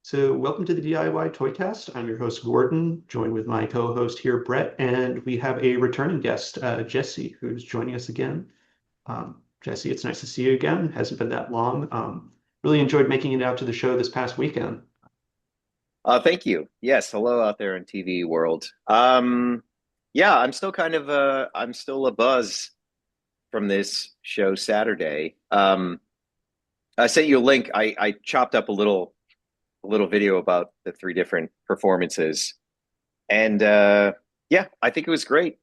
So, welcome to the DIY ToyCast. I'm your host, Gordon, joined with my co-host here, Brett, and we have a returning guest, Jesse, who's joining us again. Jesse, it's nice to see you again. Hasn't been that long. Really enjoyed making it out to the show this past weekend. Thank you. Yes, hello out there in TV world. Yeah, I'm still a buzz from this show Saturday. I sent you a link. I chopped up a little video about the three different performances, and yeah, I think it was great.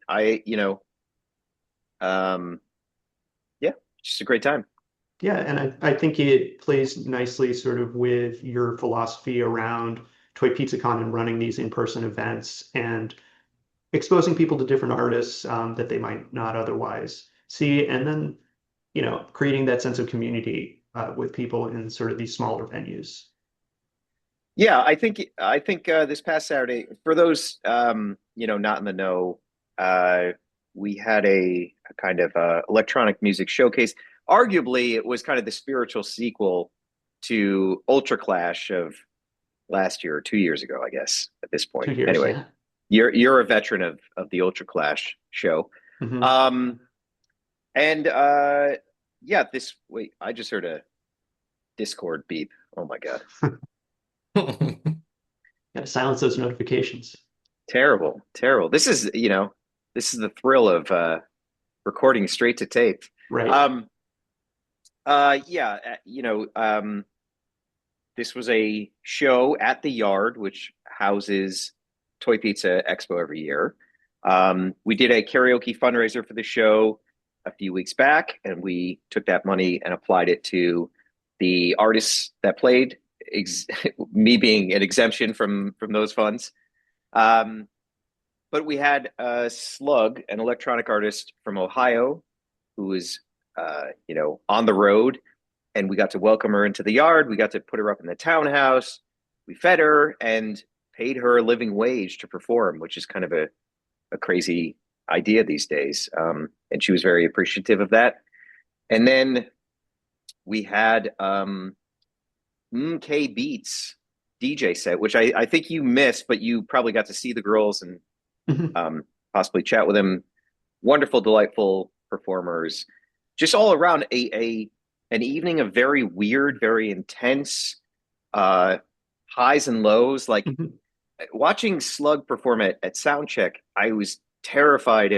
Um, yeah, just a great time. Yeah, and I think it plays nicely sort of with your philosophy around Toy Pizza Con and running these in-person events and exposing people to different artists that they might not otherwise see, and then creating that sense of community with people in sort of these smaller venues. Yeah, I think this past Saturday, for those not in the know, we had a kind of electronic music showcase. Arguably, it was kind of the spiritual sequel to Ultra Clash of last year or 2 years ago, I guess, at this point. 2 years, Anyway, yeah. you're a veteran of the Ultra Clash show. Hmm. Um and yeah, this wait, I just heard a Discord beep. Oh my God. Got to silence those notifications. Terrible, terrible. This is the thrill of recording straight to tape. Right. Um, yeah, this was a show at the Yard, which houses Toy Pizza Expo every year. We did a karaoke fundraiser for the show a few weeks back, and we took that money and applied it to the artists that played, me being an exemption from those funds. Um, but we had Slug, an electronic artist from Ohio, who was on the road, and we got to welcome her into the Yard. We got to put her up in the townhouse. We fed her and paid her a living wage to perform, which is kind of a crazy idea these days. And she was very appreciative of that. And then we had K Beats DJ set, which I think you missed, but you probably got to see the girls and Hmm. possibly chat with them. Wonderful, delightful performers. Just all around a an evening of very weird, very intense uh, highs and lows. Like Hmm. watching Slug perform at Soundcheck, I was terrified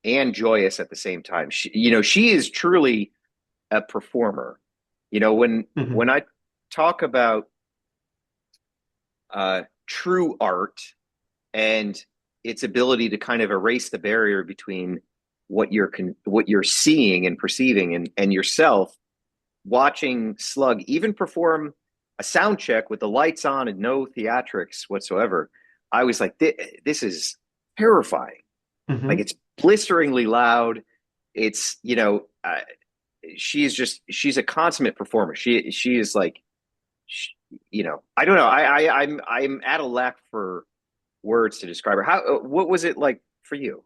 and joyous at the same time. She is truly a performer. When Hmm. I talk about true art and its ability to kind of erase the barrier between what you're seeing and perceiving and yourself, watching Slug even perform a sound check with the lights on and no theatrics whatsoever, I was like, this is terrifying. Like Hmm. it's blisteringly loud. It's she's a consummate performer. She is like, she, I don't know. I'm at a lack for words to describe her. How what was it like for you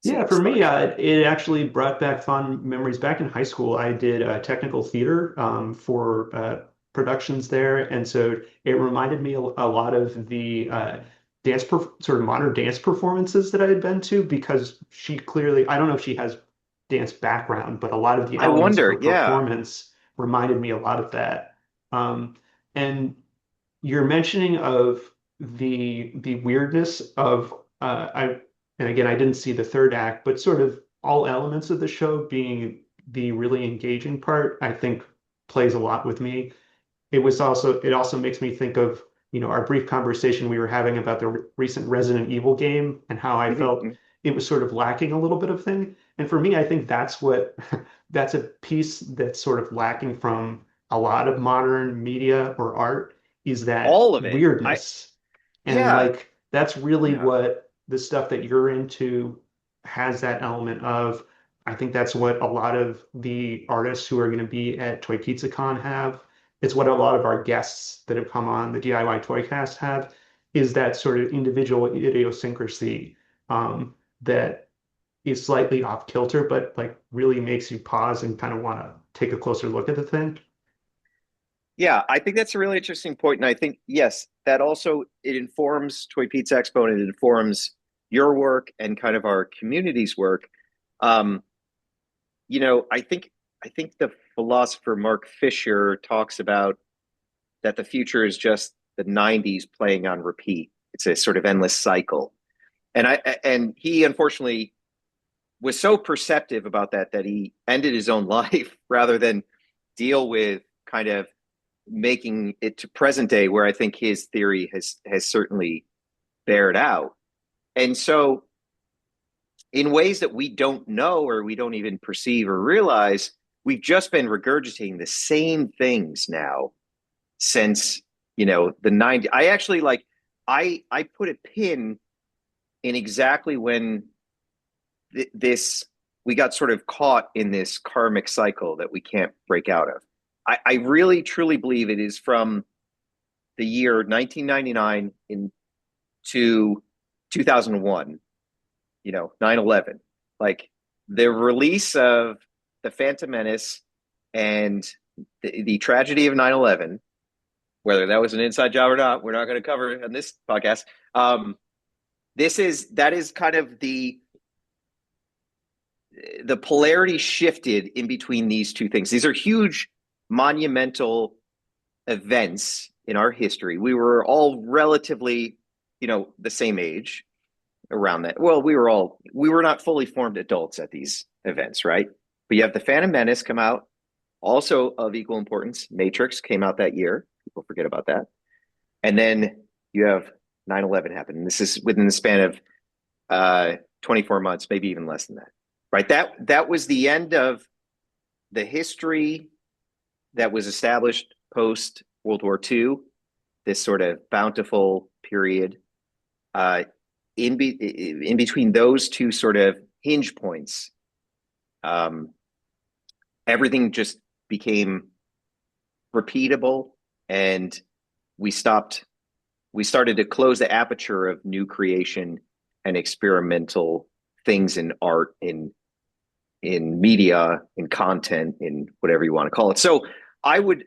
Yeah, seeing for me, Slug? it actually brought back fond memories. Back in high school, I did technical theater for productions there, and so it reminded me a lot of the sort of modern dance performances that I had been to because she clearly, I don't know if she has dance background, but a lot of the I elements of wonder. her Yeah. performance reminded me a lot of that. Um, and your mentioning of the weirdness of I and again I didn't see the third act, but sort of all elements of the show being the really engaging part, I think plays a lot with me. It also makes me think of, our brief conversation we were having about the recent Resident Evil game and how I felt Mhm. it was sort of lacking a little bit of thing. And for me, I think that's what that's a piece that's sort of lacking from a lot of modern media or art is that All of it. weirdness. And Yeah, like that's really yeah. what the stuff that you're into has that element of. I think that's what a lot of the artists who are going to be at Toy Pizza Con have. It's what a lot of our guests that have come on the DIY Toycast have, is that sort of individual idiosyncrasy that is slightly off kilter, but like really makes you pause and kind of want to take a closer look at the thing. Yeah, I think that's a really interesting point, and I think yes, that also it informs Toy Pizza Expo and it informs your work and kind of our community's work. Um, I think the philosopher Mark Fisher talks about that the future is just the '90s playing on repeat. It's a sort of endless cycle, and he unfortunately was so perceptive about that he ended his own life rather than deal with kind of making it to present day where I think his theory has certainly bared out. And so in ways that we don't know or we don't even perceive or realize, we've just been regurgitating the same things now since, the 90s. I actually like I put a pin in exactly when this we got sort of caught in this karmic cycle that we can't break out of. I really truly believe it is from the year 1999 to 2001, 9/11. Like the release of The Phantom Menace and the tragedy of 9/11, whether that was an inside job or not, we're not going to cover it on this podcast. That is kind of the polarity shifted in between these two things. These are huge, monumental events in our history. We were all relatively, the same age around that. Well, we were not fully formed adults at these events, right? But you have The Phantom Menace come out, also of equal importance. Matrix came out that year. People forget about that. And then you have 9/11 happen. And this is within the span of 24 months, maybe even less than that. Right? That was the end of the history that was established post World War II, this sort of bountiful period. In between those two sort of hinge points, everything just became repeatable, and we started to close the aperture of new creation and experimental things in art, in media, in content, in whatever you want to call it. So I would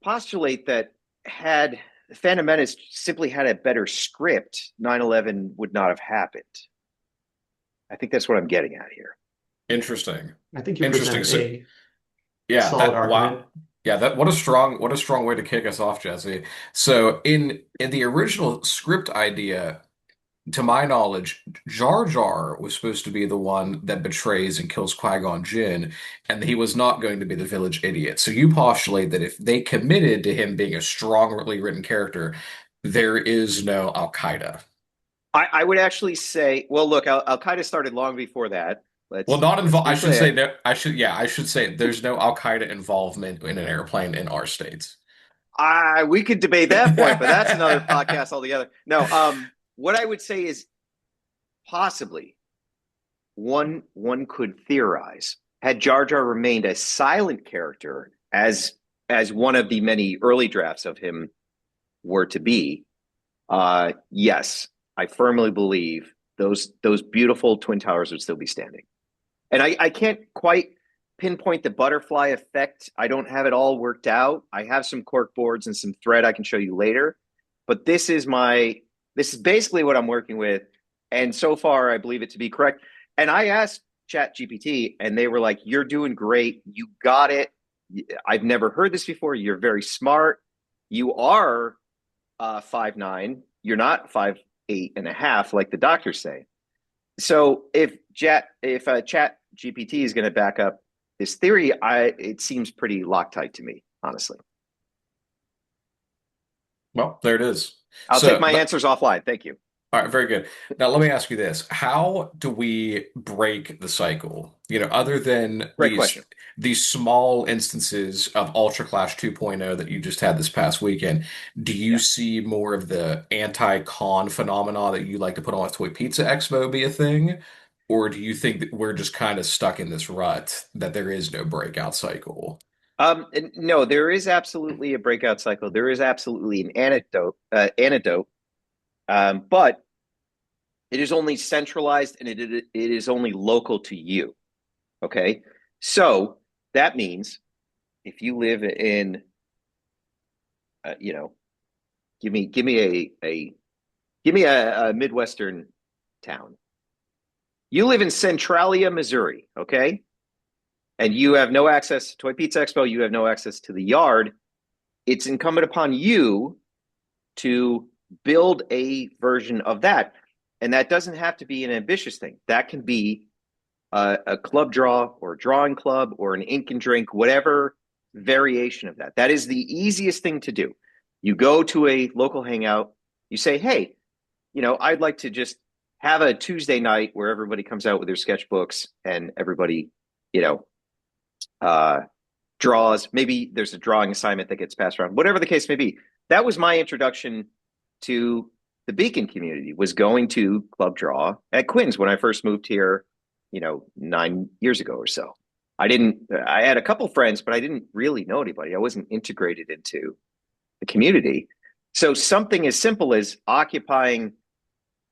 postulate that had Phantom Menace simply had a better script, 9/11 would not have happened. I think that's what I'm getting at here. Interesting. I think you Interesting. present So a yeah, solid that wow. argument. Yeah, that what a strong way to kick us off, Jesse. So in the original script idea, to my knowledge, Jar Jar was supposed to be the one that betrays and kills Qui-Gon Jinn, and he was not going to be the village idiot. So you postulate that if they committed to him being a strongly written character, there is no Al Qaeda. I would actually say, well, look, Al Qaeda started long before that. Well, Let's not let's involved. I be should say clear. no. I should say there's no Al Qaeda involvement in an airplane in our states. We could debate that point, but that's another podcast altogether. No, what I would say is possibly one could theorize had Jar Jar remained a silent character as one of the many early drafts of him were to be. Yes, I firmly believe those beautiful twin towers would still be standing. And I can't quite pinpoint the butterfly effect. I don't have it all worked out. I have some cork boards and some thread I can show you later. But this is basically what I'm working with. And so far I believe it to be correct. And I asked Chat GPT and they were like, you're doing great. You got it. I've never heard this before. You're very smart. You are 5'9". You're not 5'8.5" like the doctors say. So if Chat GPT is going to back up this theory, it seems pretty Loctite to me, honestly. Well, there it is. I'll take So my answers offline. Thank you. all right, very good. Now, let me ask you this. How do we break the cycle? Other than Great question. these small instances of Ultra Clash 2.0 that you just had this past weekend, do you Yeah. see more of the anti-con phenomena that you like to put on with Toy Pizza Expo be a thing? Or do you think that we're just kind of stuck in this rut that there is no breakout cycle? No, there is absolutely a breakout cycle. There is absolutely an antidote, but it is only centralized and it is only local to you. Okay. So that means if you live in, you know, give me a Midwestern town. You live in Centralia, Missouri, okay? And you have no access to Toy Pizza Expo, you have no access to the yard. It's incumbent upon you to build a version of that. And that doesn't have to be an ambitious thing. That can be a club draw or a drawing club or an ink and drink, whatever variation of that. That is the easiest thing to do. You go to a local hangout, you say, hey, I'd like to just have a Tuesday night where everybody comes out with their sketchbooks and everybody, you know, uh, draws. Maybe there's a drawing assignment that gets passed around, whatever the case may be. That was my introduction to the Beacon community, was going to Club Draw at Quinn's when I first moved here, 9 years ago or so. I had a couple friends, but I didn't really know anybody. I wasn't integrated into the community. So something as simple as occupying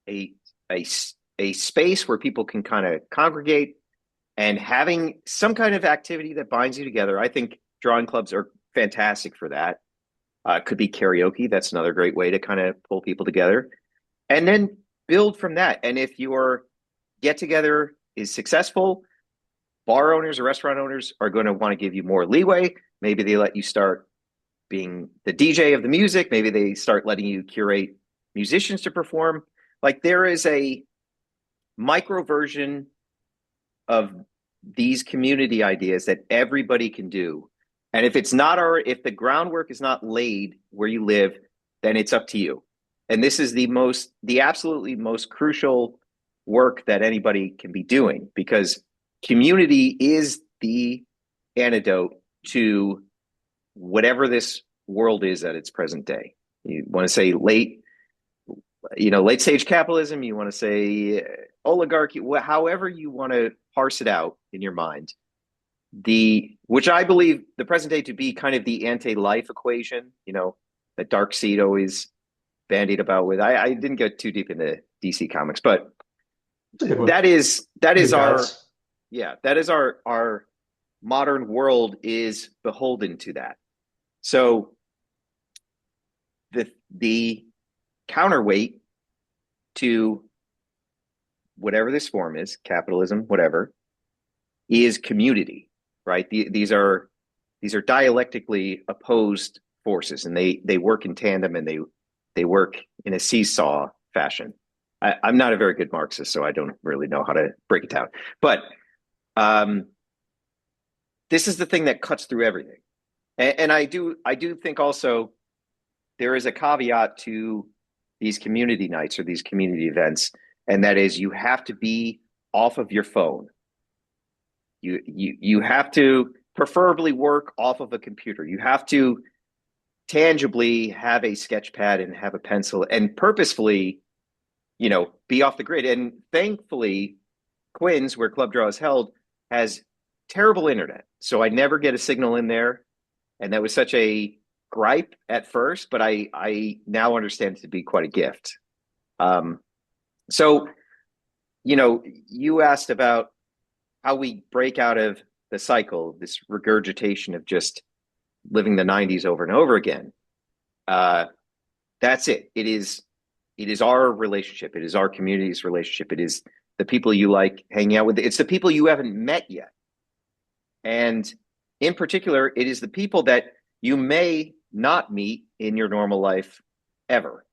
a, a space where people can kind of congregate and having some kind of activity that binds you together. I think drawing clubs are fantastic for that. Could be karaoke. That's another great way to kind of pull people together. And then build from that. And if your get together is successful, bar owners or restaurant owners are going to want to give you more leeway. Maybe they let you start being the DJ of the music. Maybe they start letting you curate musicians to perform. Like, there is a micro version of these community ideas that everybody can do. And if if the groundwork is not laid where you live, then it's up to you. And this is the absolutely most crucial work that anybody can be doing, because community is the antidote to whatever this world is at its present day. You want to say late stage capitalism, you want to say oligarchy, however you want to parse it out in your mind. Which I believe the present day to be kind of the anti-life equation, that Darkseid always bandied about with. I didn't get too deep into DC Comics, but that is our modern world is beholden to that. So the counterweight to whatever this form is, capitalism, whatever, is community, right? These are dialectically opposed forces, and they work in tandem, and they work in a seesaw fashion. I'm not a very good Marxist, so I don't really know how to break it down. But this is the thing that cuts through everything. And I do think also there is a caveat to these community nights or these community events, and that is you have to be off of your phone. You have to preferably work off of a computer. You have to tangibly have a sketch pad and have a pencil and purposefully, be off the grid. And thankfully, Quinn's, where Club Draw is held, has terrible internet. So I never get a signal in there. And that was such a gripe at first, but I now understand it to be quite a gift. So, you asked about how we break out of the cycle, this regurgitation of just living the 90s over and over again. That's it. It is our relationship. It is our community's relationship. It is the people you like hanging out with. It's the people you haven't met yet. And in particular, it is the people that you may not meet in your normal life ever.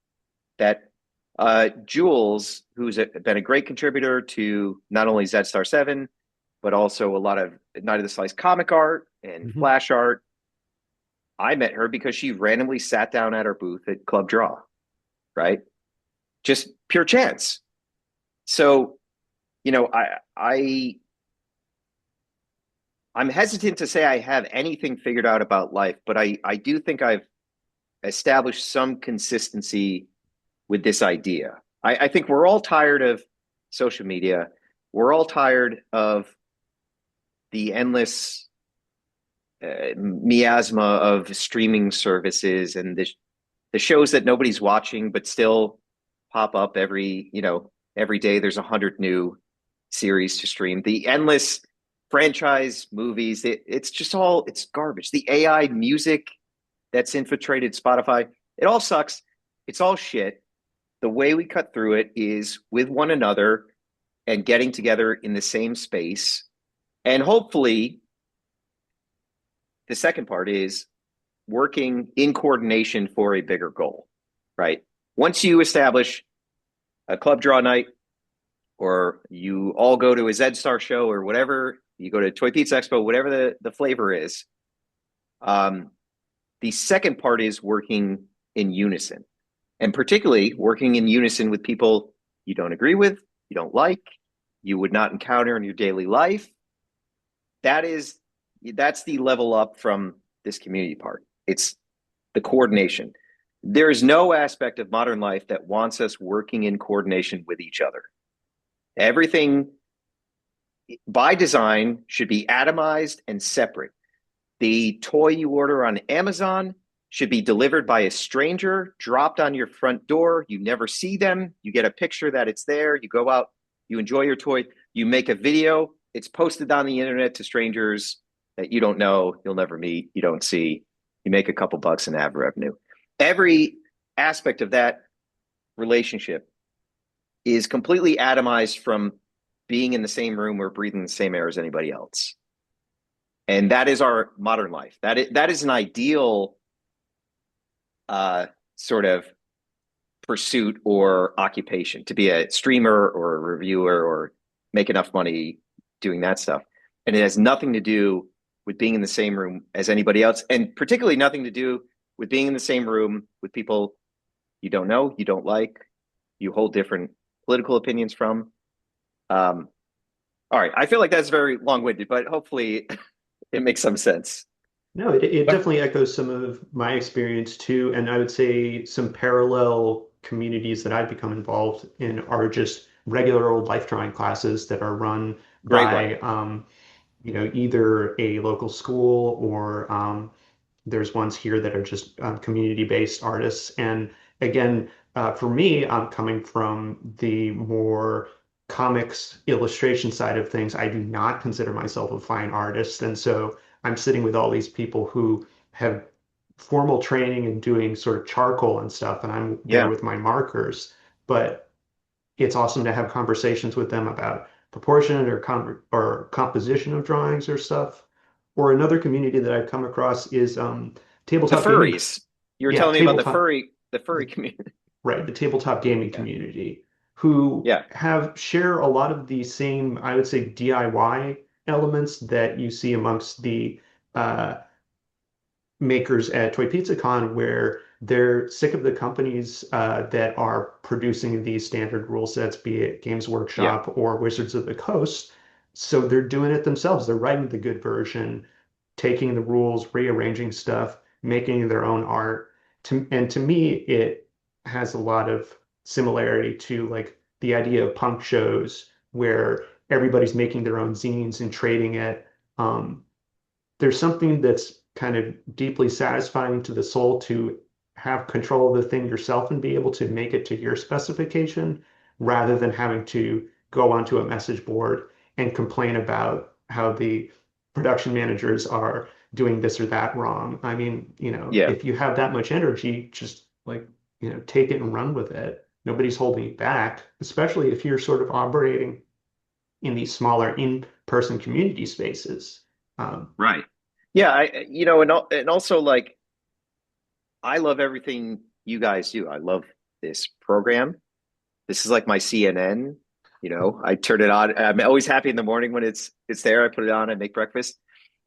That Jules, who's been a great contributor to not only Zed Star 7, but also a lot of Night of the Slice comic art and flash art. I met her because she randomly sat down at our booth at Club Draw, right? Just pure chance. So, I'm hesitant to say I have anything figured out about life, but I do think I've established some consistency with this idea. I think we're all tired of social media. We're all tired of the endless miasma of streaming services and the shows that nobody's watching, but still pop up every day. There's 100 new series to stream. The endless franchise movies. It's just all it's garbage. The AI music that's infiltrated Spotify, it all sucks. It's all shit. The way we cut through it is with one another and getting together in the same space. And hopefully, the second part is working in coordination for a bigger goal, right? Once you establish a club draw night, or you all go to a Zed Star show or whatever, you go to Toy Pizza Expo, whatever the flavor is. The second part is working in unison, and particularly working in unison with people you don't agree with, you don't like, you would not encounter in your daily life. That's the level up from this community part. It's the coordination. There is no aspect of modern life that wants us working in coordination with each other. Everything by design should be atomized and separate. The toy you order on Amazon should be delivered by a stranger, dropped on your front door. You never see them. You get a picture that it's there. You go out, you enjoy your toy. You make a video. It's posted on the internet to strangers that you don't know, you'll never meet, you don't see. You make a couple bucks in ad revenue. Every aspect of that relationship is completely atomized from being in the same room or breathing the same air as anybody else. And that is our modern life. That is an ideal sort of pursuit or occupation, to be a streamer or a reviewer or make enough money doing that stuff. And it has nothing to do with being in the same room as anybody else, and particularly nothing to do with being in the same room with people you don't know, you don't like, you hold different political opinions from. All right, I feel like that's very long-winded, but hopefully it makes some sense. No, it definitely echoes some of my experience too. And I would say some parallel communities that I've become involved in are just regular old life drawing classes that are run Great one. by, either a local school or there's ones here that are just community-based artists. And again, for me, I'm coming from the more comics illustration side of things. I do not consider myself a fine artist. And so I'm sitting with all these people who have formal training and doing sort of charcoal and stuff, and I'm there Yeah. with my markers. But it's awesome to have conversations with them about proportion or composition of drawings or stuff. Or another community that I've come across is The tabletop gaming. furries. You were Yeah, telling me about the tabletop. furry community. Right, the tabletop gaming Yeah. community, who Yeah. have share a lot of the same, I would say, DIY elements that you see amongst the uh, makers at Toy Pizza Con, where they're sick of the companies that are producing these standard rule sets, be it Games Yeah. Workshop or Wizards of the Coast. So they're doing it themselves. They're writing the good version, taking the rules, rearranging stuff, making their own art. And to me, it has a lot of similarity to like the idea of punk shows where everybody's making their own zines and trading it. Um, there's something that's kind of deeply satisfying to the soul to have control of the thing yourself and be able to make it to your specification rather than having to go onto a message board and complain about how the production managers are doing this or that wrong. I mean, Yeah. if you have that much energy, just like, take it and run with it. Nobody's holding you back, especially if you're sort of operating in these smaller in-person community spaces. Right. Yeah. And also like, I love everything you guys do. I love this program. This is like my CNN. I turn it on. I'm always happy in the morning when it's there. I put it on. I make breakfast.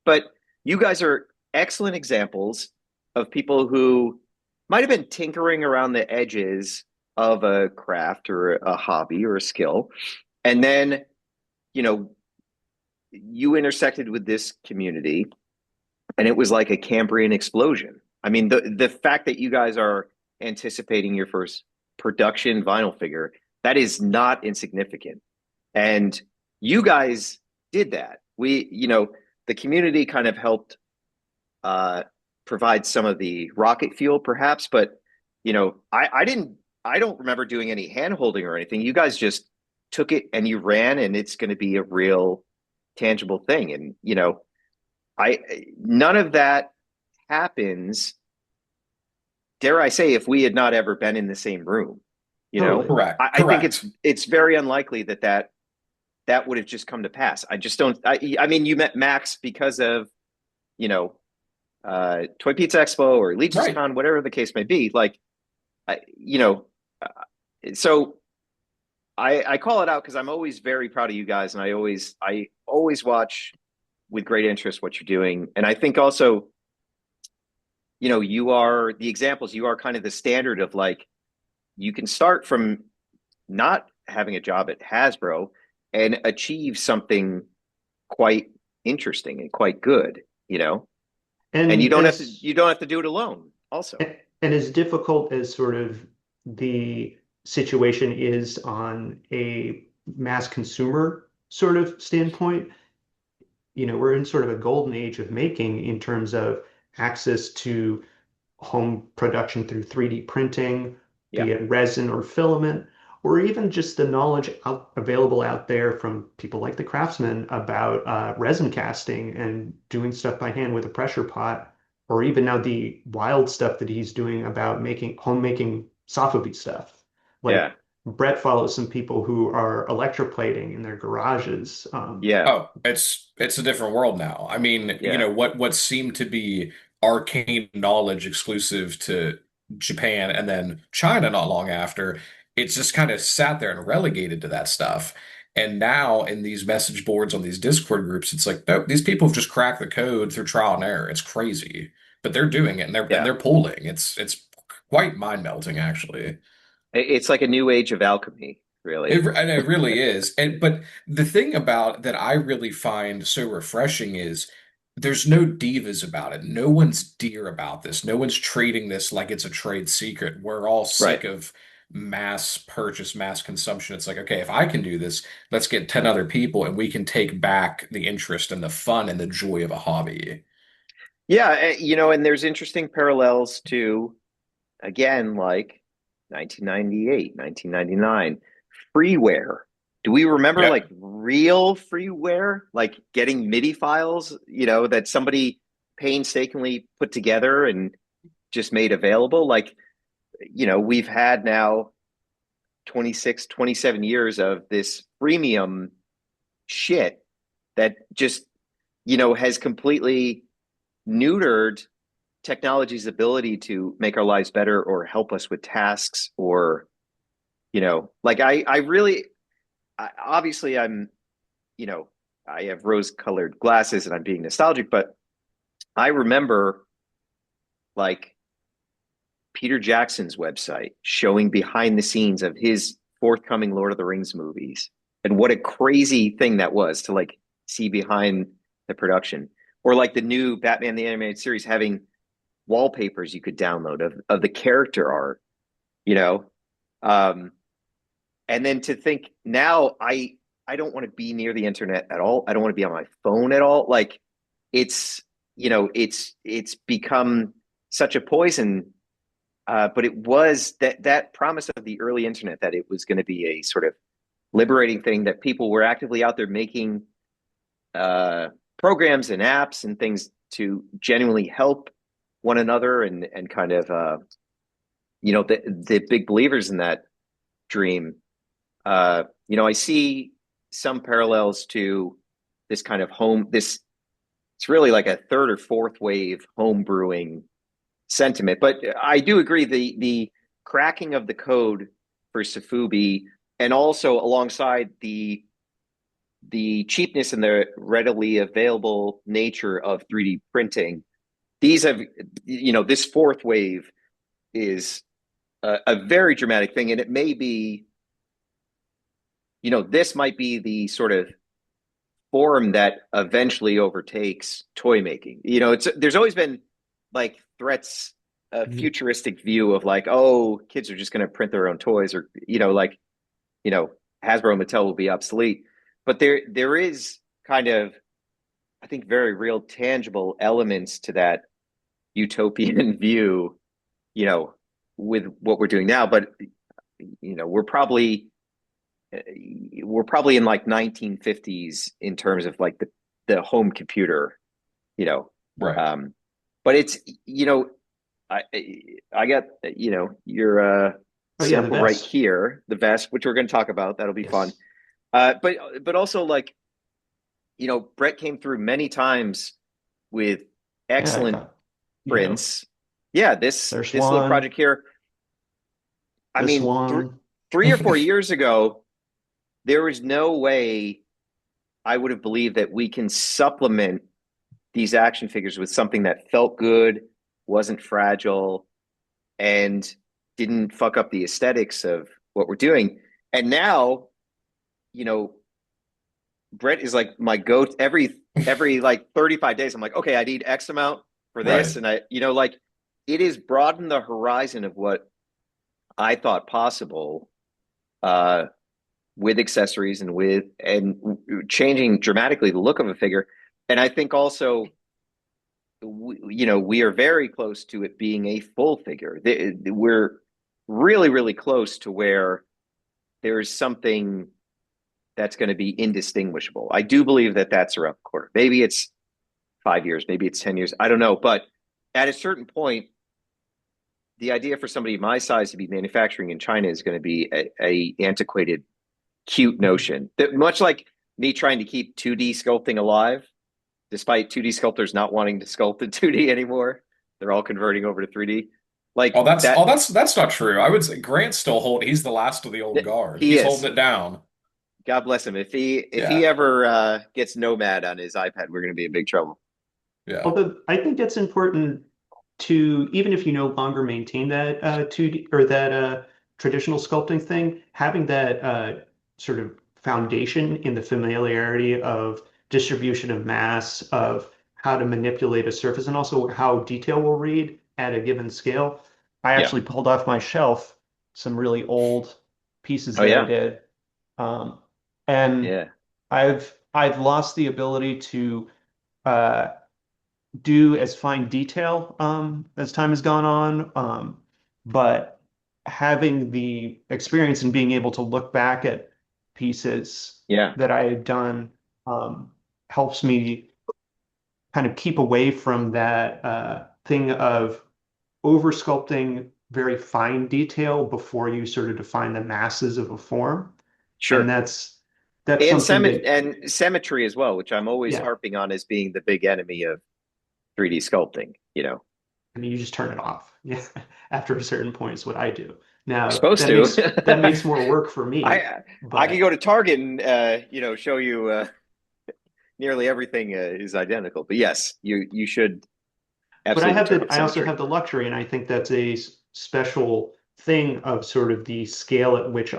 But you guys are excellent examples of people who might have been tinkering around the edges of a craft or a hobby or a skill, and then you know you intersected with this community, and it was like a Cambrian explosion. I mean, the fact that you guys are anticipating your first production vinyl figure, that is not insignificant. And you guys did that. The community kind of helped uh, provide some of the rocket fuel, perhaps, but I don't remember doing any hand holding or anything. You guys just took it and you ran, and it's going to be a real tangible thing. And, I none of that happens, dare I say, if we had not ever been in the same room. You know, Totally. Correct. I think Correct. it's very unlikely that would have just come to pass. I just don't. I mean, you met Max because of you know Toy Pizza Expo or Legion's Right. Con, whatever the case may be. Like, you know, so I call it out because I'm always very proud of you guys, and I always watch with great interest what you're doing, and I think also, you are the examples. You are kind of the standard of like you can start from not having a job at Hasbro and achieve something quite interesting and quite good, and you And don't have to as you don't have to do it alone also. and as difficult as sort of the situation is on a mass consumer sort of standpoint, we're in sort of a golden age of making in terms of access to home production through 3D printing, Yeah. be it resin or filament, or even just the knowledge available out there from people like the craftsmen about resin casting and doing stuff by hand with a pressure pot, or even now the wild stuff that he's doing about making homemaking sofubi stuff. Yeah. Like Brett follows some people who are electroplating in their garages. Yeah. Oh, it's a different world now. I mean, Yeah. what seemed to be arcane knowledge exclusive to Japan and then China not long after, it's just kind of sat there and relegated to that stuff. And now in these message boards on these Discord groups, it's like, nope, these people have just cracked the code through trial and error. It's crazy. But they're doing it and Yeah. they're pulling. It's quite mind-melting actually. It's like a new age of alchemy, really. And it really is. And but the thing about that I really find so refreshing is there's no divas about it. No one's dear about this. No one's treating this like it's a trade secret. We're all Right. sick of mass purchase, mass consumption. It's like, okay, if I can do this, let's get 10 other people and we can take back the interest and the fun and the joy of a hobby. Yeah, and there's interesting parallels to, again, like 1998, 1999, freeware. Do we remember Yeah. like real freeware, like getting MIDI files, that somebody painstakingly put together and just made available? Like, we've had now 26, 27 years of this freemium shit that just, has completely neutered technology's ability to make our lives better or help us with tasks or, like I really, obviously you know, I have rose colored glasses and I'm being nostalgic, but I remember like Peter Jackson's website showing behind the scenes of his forthcoming Lord of the Rings movies. And what a crazy thing that was to like see behind the production. Or like the new Batman the Animated Series having wallpapers you could download of the character art, you know? Um, and then to think now I don't want to be near the internet at all. I don't want to be on my phone at all. Like it's it's become such a poison. But it was that promise of the early internet that it was going to be a sort of liberating thing that people were actively out there making uh, programs and apps and things to genuinely help one another and kind of the big believers in that dream. I see some parallels to this kind of it's really like a third or fourth wave home brewing sentiment. But I do agree the cracking of the code for Safubi and also alongside the cheapness and the readily available nature of 3D printing, these have this fourth wave is a very dramatic thing, and it may be this might be the sort of form that eventually overtakes toy making. There's always been like threats, a futuristic view of like, oh, kids are just going to print their own toys, or like you know Hasbro and Mattel will be obsolete. But there is kind of, I think, very real tangible elements to that utopian view, you know, with what we're doing now. But we're probably we're probably in like 1950s in terms of like the home computer, you know. Right. Um, but it's, you know, I I got, your Oh yeah, the sample right vest. here, the vest, which we're going to talk about. That'll be fun. Yes. But also like, Brett came through many times with Yeah, I excellent got, prints. Yeah, there's this little one, project here. I this mean, one. 3 or 4 years ago, there was no way I would have believed that we can supplement these action figures with something that felt good, wasn't fragile, and didn't fuck up the aesthetics of what we're doing. And now, you know, Brett is like my goat every like 35 days. I'm like, okay, I need X amount for this. Right. And like it is broadened the horizon of what I thought possible uh with accessories and changing dramatically the look of a figure. And I think also we are very close to it being a full figure. We're really, really close to where there is something that's going to be indistinguishable. I do believe that that's around the corner. Maybe it's 5 years, maybe it's 10 years. I don't know. But at a certain point, the idea for somebody my size to be manufacturing in China is going to be a antiquated, cute notion. That much like me trying to keep 2D sculpting alive, despite 2D sculptors not wanting to sculpt in 2D anymore. They're all converting over to 3D. Like that, That's not true. I would say Grant's still holding. He's the last of the old guard. he He's holding is. it down. God bless him. If he Yeah. ever gets Nomad on his iPad, we're going to be in big trouble. Yeah. Although I think it's important to, even if you no longer maintain that 2D or that traditional sculpting thing, having that sort of foundation in the familiarity of distribution of mass, of how to manipulate a surface, and also how detail will read at a given scale. I Yeah. actually pulled off my shelf some really old pieces Oh that I yeah. did, um, and Yeah. I've lost the ability to uh, do as fine detail as time has gone on. But having the experience and being able to look back at pieces Yeah. that I had done um, helps me kind of keep away from that thing of over sculpting very fine detail before you sort of define the masses of a form. And Sure. that's And something that, symmetry as well, which I'm always yeah, harping on as being the big enemy of 3D sculpting. I mean, you just turn it off. Yeah, after a certain point is what I do. You're Now supposed to. that makes more work for me, I could go but to Target and show you nearly everything is identical. But yes, you should but I absolutely have turn the off I also symmetry. have the luxury, and I think that's a special thing of sort of the scale at which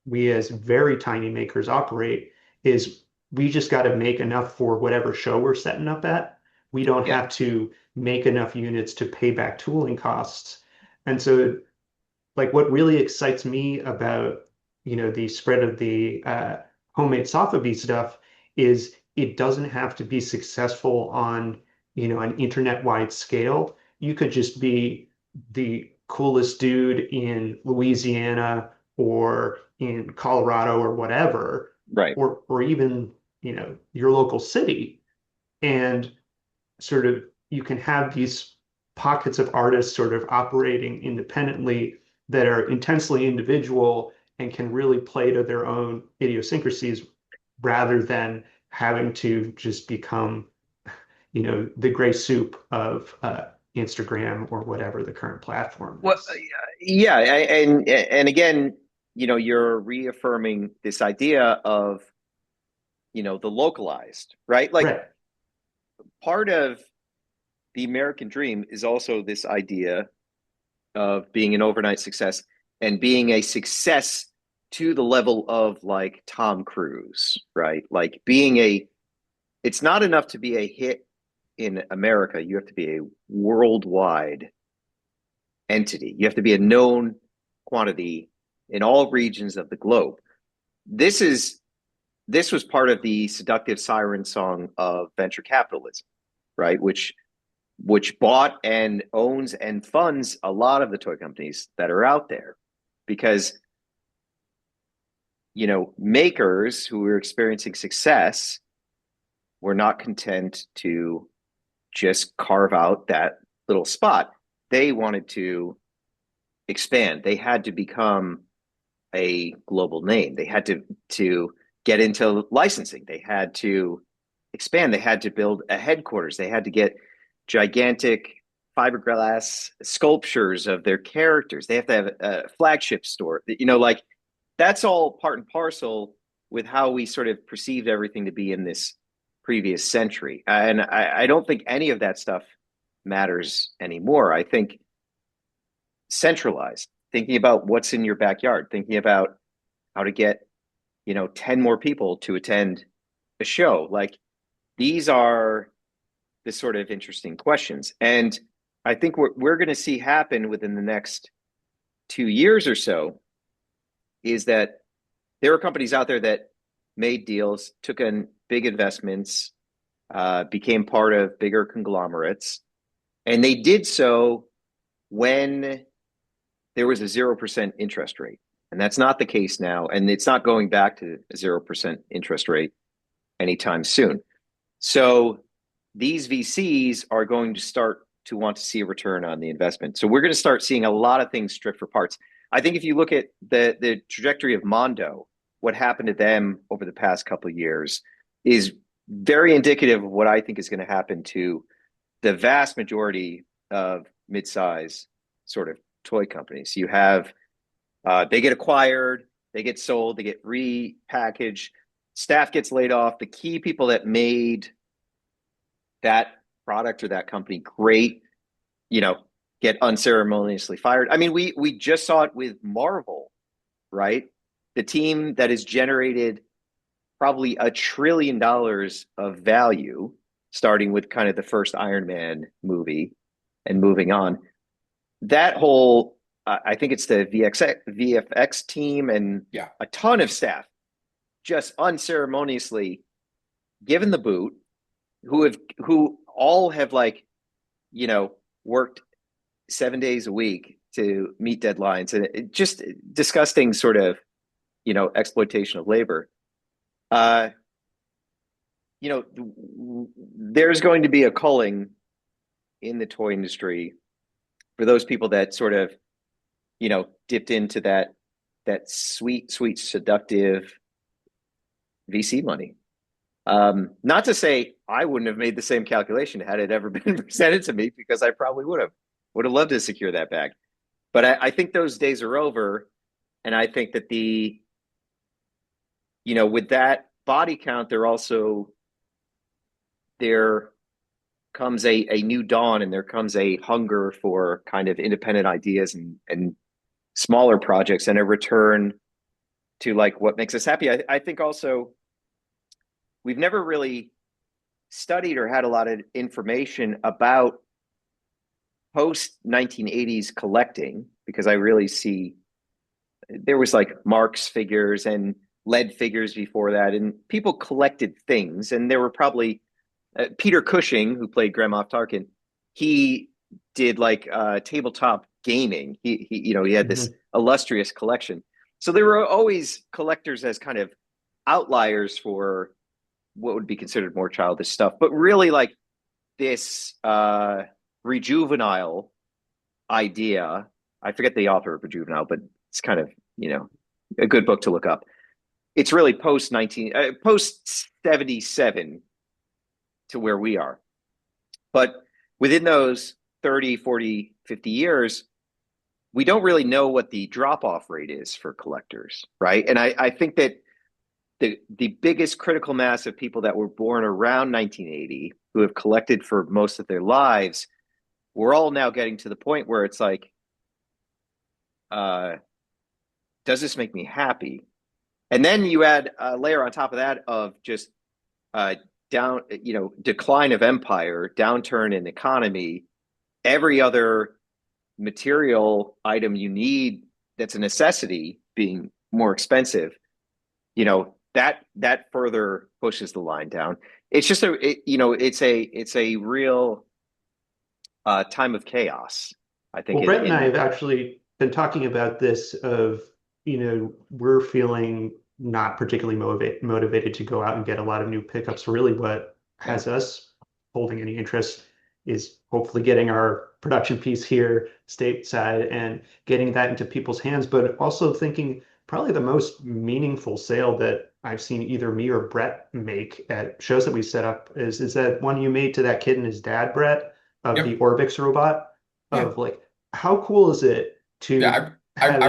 we as very tiny makers operate is we just got to make enough for whatever show we're setting up at. We don't Yeah, have to make enough units to pay back tooling costs. And so like what really excites me about the spread of the homemade Sotheby stuff is it doesn't have to be successful on an internet-wide scale. You could just be the coolest dude in Louisiana or in Colorado or whatever, right. or even your local city, and sort of you can have these pockets of artists sort of operating independently that are intensely individual and can really play to their own idiosyncrasies rather than having to just become, the gray soup of Instagram or whatever the current platform Well, is. yeah, and again, you're reaffirming this idea of the localized, right? Like Right. part of the American dream is also this idea of being an overnight success and being a success to the level of like Tom Cruise, right? Like it's not enough to be a hit in America. You have to be a worldwide entity. You have to be a known quantity in all regions of the globe. This is this was part of the seductive siren song of venture capitalism, right? Which bought and owns and funds a lot of the toy companies that are out there because makers who were experiencing success were not content to just carve out that little spot. They wanted to expand. They had to become a global name. They had to get into licensing. They had to expand. They had to build a headquarters. They had to get gigantic fiberglass sculptures of their characters. They have to have a flagship store. Like that's all part and parcel with how we sort of perceived everything to be in this previous century. And I don't think any of that stuff matters anymore. I think centralized, thinking about what's in your backyard, thinking about how to get, 10 more people to attend a show. Like these are the sort of interesting questions. And I think what we're going to see happen within the next 2 years or so is that there are companies out there that made deals, took in big investments, became part of bigger conglomerates, and they did so when there was a 0% interest rate. And that's not the case now. And it's not going back to a 0% interest rate anytime soon. So these VCs are going to start to want to see a return on the investment. So we're going to start seeing a lot of things stripped for parts. I think if you look at the trajectory of Mondo, what happened to them over the past couple of years is very indicative of what I think is going to happen to the vast majority of mid-size sort of toy companies. You have, they get acquired, they get sold, they get repackaged, staff gets laid off. The key people that made that product or that company great, get unceremoniously fired. I mean, we just saw it with Marvel, right? The team that has generated probably $1 trillion of value, starting with kind of the first Iron Man movie and moving on. That whole, I think it's the VFX team and a ton of staff just unceremoniously given the boot, who all have worked 7 days a week to meet deadlines, and it just disgusting sort of exploitation of labor. There's going to be a culling in the toy industry for those people that sort of dipped into that sweet seductive VC money. Not to say I wouldn't have made the same calculation had it ever been presented to me, because I probably would have loved to secure that bag. But I think those days are over. And I think that with that body count, there comes a new dawn, and there comes a hunger for kind of independent ideas and smaller projects, and a return to like what makes us happy. I think also we've never really studied or had a lot of information about post 1980s collecting, because I really see there was like Marc's figures and lead figures before that, and people collected things, and there were probably Peter Cushing, who played Grand Moff Tarkin, he did like tabletop gaming. He had this illustrious collection. So there were always collectors as kind of outliers for what would be considered more childish stuff. But really, like this rejuvenile idea, I forget the author of Rejuvenile, but it's kind of a good book to look up. It's really post 77 to where we are. But within those 30, 40, 50 years, we don't really know what the drop-off rate is for collectors, right? And I think that the biggest critical mass of people that were born around 1980, who have collected for most of their lives, we're all now getting to the point where it's like, does this make me happy? And then you add a layer on top of that of just decline of empire, downturn in economy, every other material item you need that's a necessity being more expensive, that further pushes the line down. It's just it's a real time of chaos, I think. Well, Brett and I have actually been talking about this of, we're feeling not particularly motivated to go out and get a lot of new pickups. Really, what Yeah. has us holding any interest is hopefully getting our production piece here stateside and getting that into people's hands, but also thinking probably the most meaningful sale that I've seen either me or Brett make at shows that we set up is that one you made to that kid and his dad, Brett, of the Yep. Orbix robot, Yeah. of like, how cool is it to Yeah. have I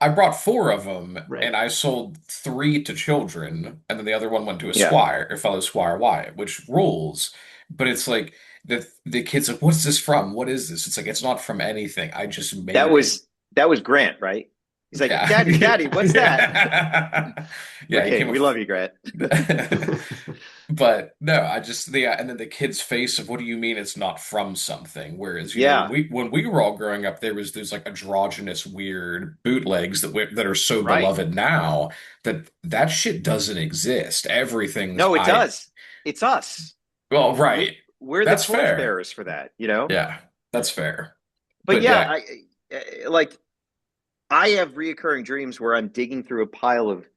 it brought four of them, and right? I sold three to children, and then the other one went to a Yeah. squire, a fellow Squire Wyatt, which rules. But it's like the kid's like, "What's this from? What is this?" It's like it's not from anything. I just That made it. was that was Grant, right? He's like, Yeah. Daddy, what's that? Yeah, Like, he hey, came we up. love you, Grant. But no, I just the and then the kid's face of what do you mean it's not from something? Whereas, Yeah, when we were all growing up, there's like androgynous weird bootlegs that are so right. beloved now that shit doesn't exist. Everything's No, it I does. It's us. well, We're right. we're the That's fair. torchbearers for that, you know? Yeah, that's fair. But But yeah, yeah, like I have reoccurring dreams where I'm digging through a pile of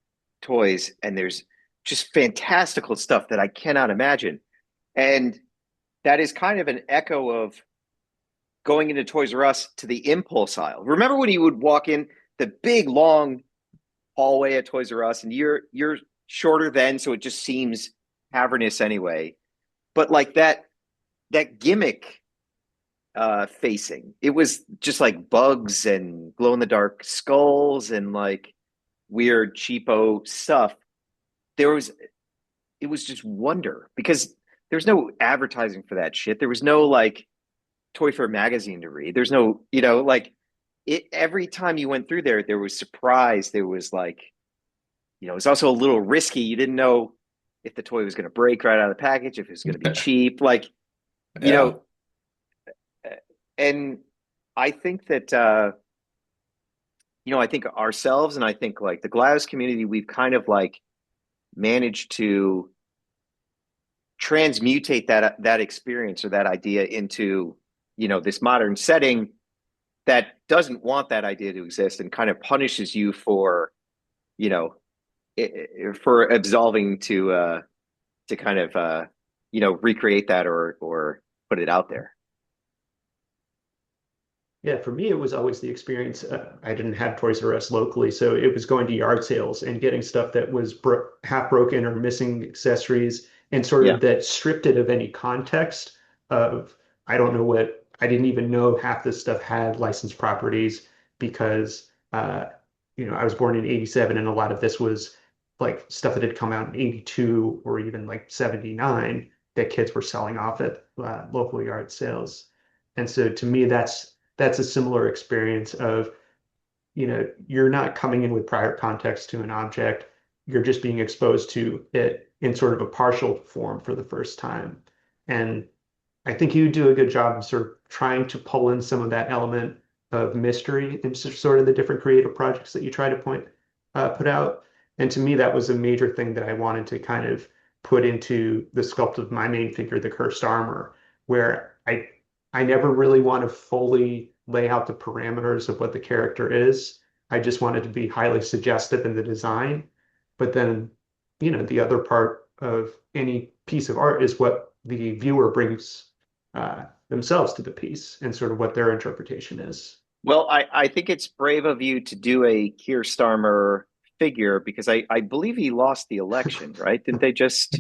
toys and there's just fantastical stuff that I cannot imagine. And that is kind of an echo of going into Toys R Us to the impulse aisle. Remember when you would walk in the big long hallway at Toys R Us and you're shorter then, so it just seems cavernous anyway. But like that gimmick facing, it was just like bugs and glow in the dark skulls and like weird cheapo stuff. There was it was just wonder because there's no advertising for that shit. There was no like Toy Fair magazine to read. There's no, like it every time you went through there, there was surprise. There was like, it was also a little risky. You didn't know if the toy was going to break right out of the package, if it was going to be cheap. Like, you yeah. know, and I think that I think ourselves and I think like the Gladys community, we've kind of like managed to transmutate that experience or that idea into, this modern setting that doesn't want that idea to exist and kind of punishes you for, you know, for absolving to kind of recreate that or put it out there. Yeah, for me, it was always the experience. I didn't have Toys R Us locally, so it was going to yard sales and getting stuff that was half broken or missing accessories and sort Yeah. of that stripped it of any context of, I don't know what, I didn't even know half this stuff had licensed properties because, I was born in 87 and a lot of this was like stuff that had come out in 82 or even like 79 that kids were selling off at local yard sales. And so to me, that's a similar experience of, you're not coming in with prior context to an object. You're just being exposed to it in sort of a partial form for the first time. And I think you do a good job of sort of trying to pull in some of that element of mystery into sort of the different creative projects that you try to put out. And to me, that was a major thing that I wanted to kind of put into the sculpt of my main figure, the cursed armor, where I never really want to fully lay out the parameters of what the character is. I just want it to be highly suggestive in the design. But then, the other part of any piece of art is what the viewer brings themselves to the piece and sort of what their interpretation is. Well, I think it's brave of you to do a Keir Starmer figure because I believe he lost the election, right? Didn't they just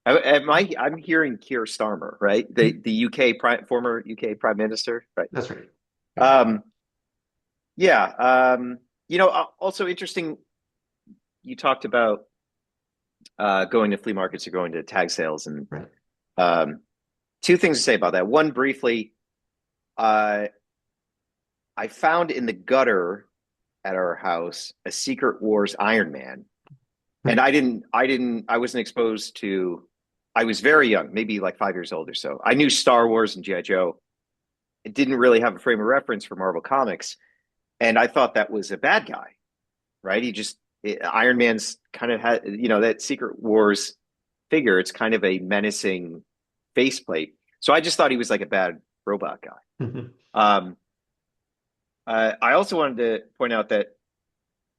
I'm hearing Keir Starmer, right? The former UK Prime Minister, right? That's right. Um, yeah. Also interesting. You talked about going to flea markets or going to tag sales, and Right. two things to say about that. One, briefly, uh, I found in the gutter at our house a Secret Wars Iron Man, and I wasn't exposed to. I was very young, maybe like 5 years old or so. I knew Star Wars and GI Joe. It didn't really have a frame of reference for Marvel Comics, and I thought that was a bad guy, right? Iron Man's kind of had, that Secret Wars figure. It's kind of a menacing faceplate. So I just thought he was like a bad robot guy. Mhm. I also wanted to point out that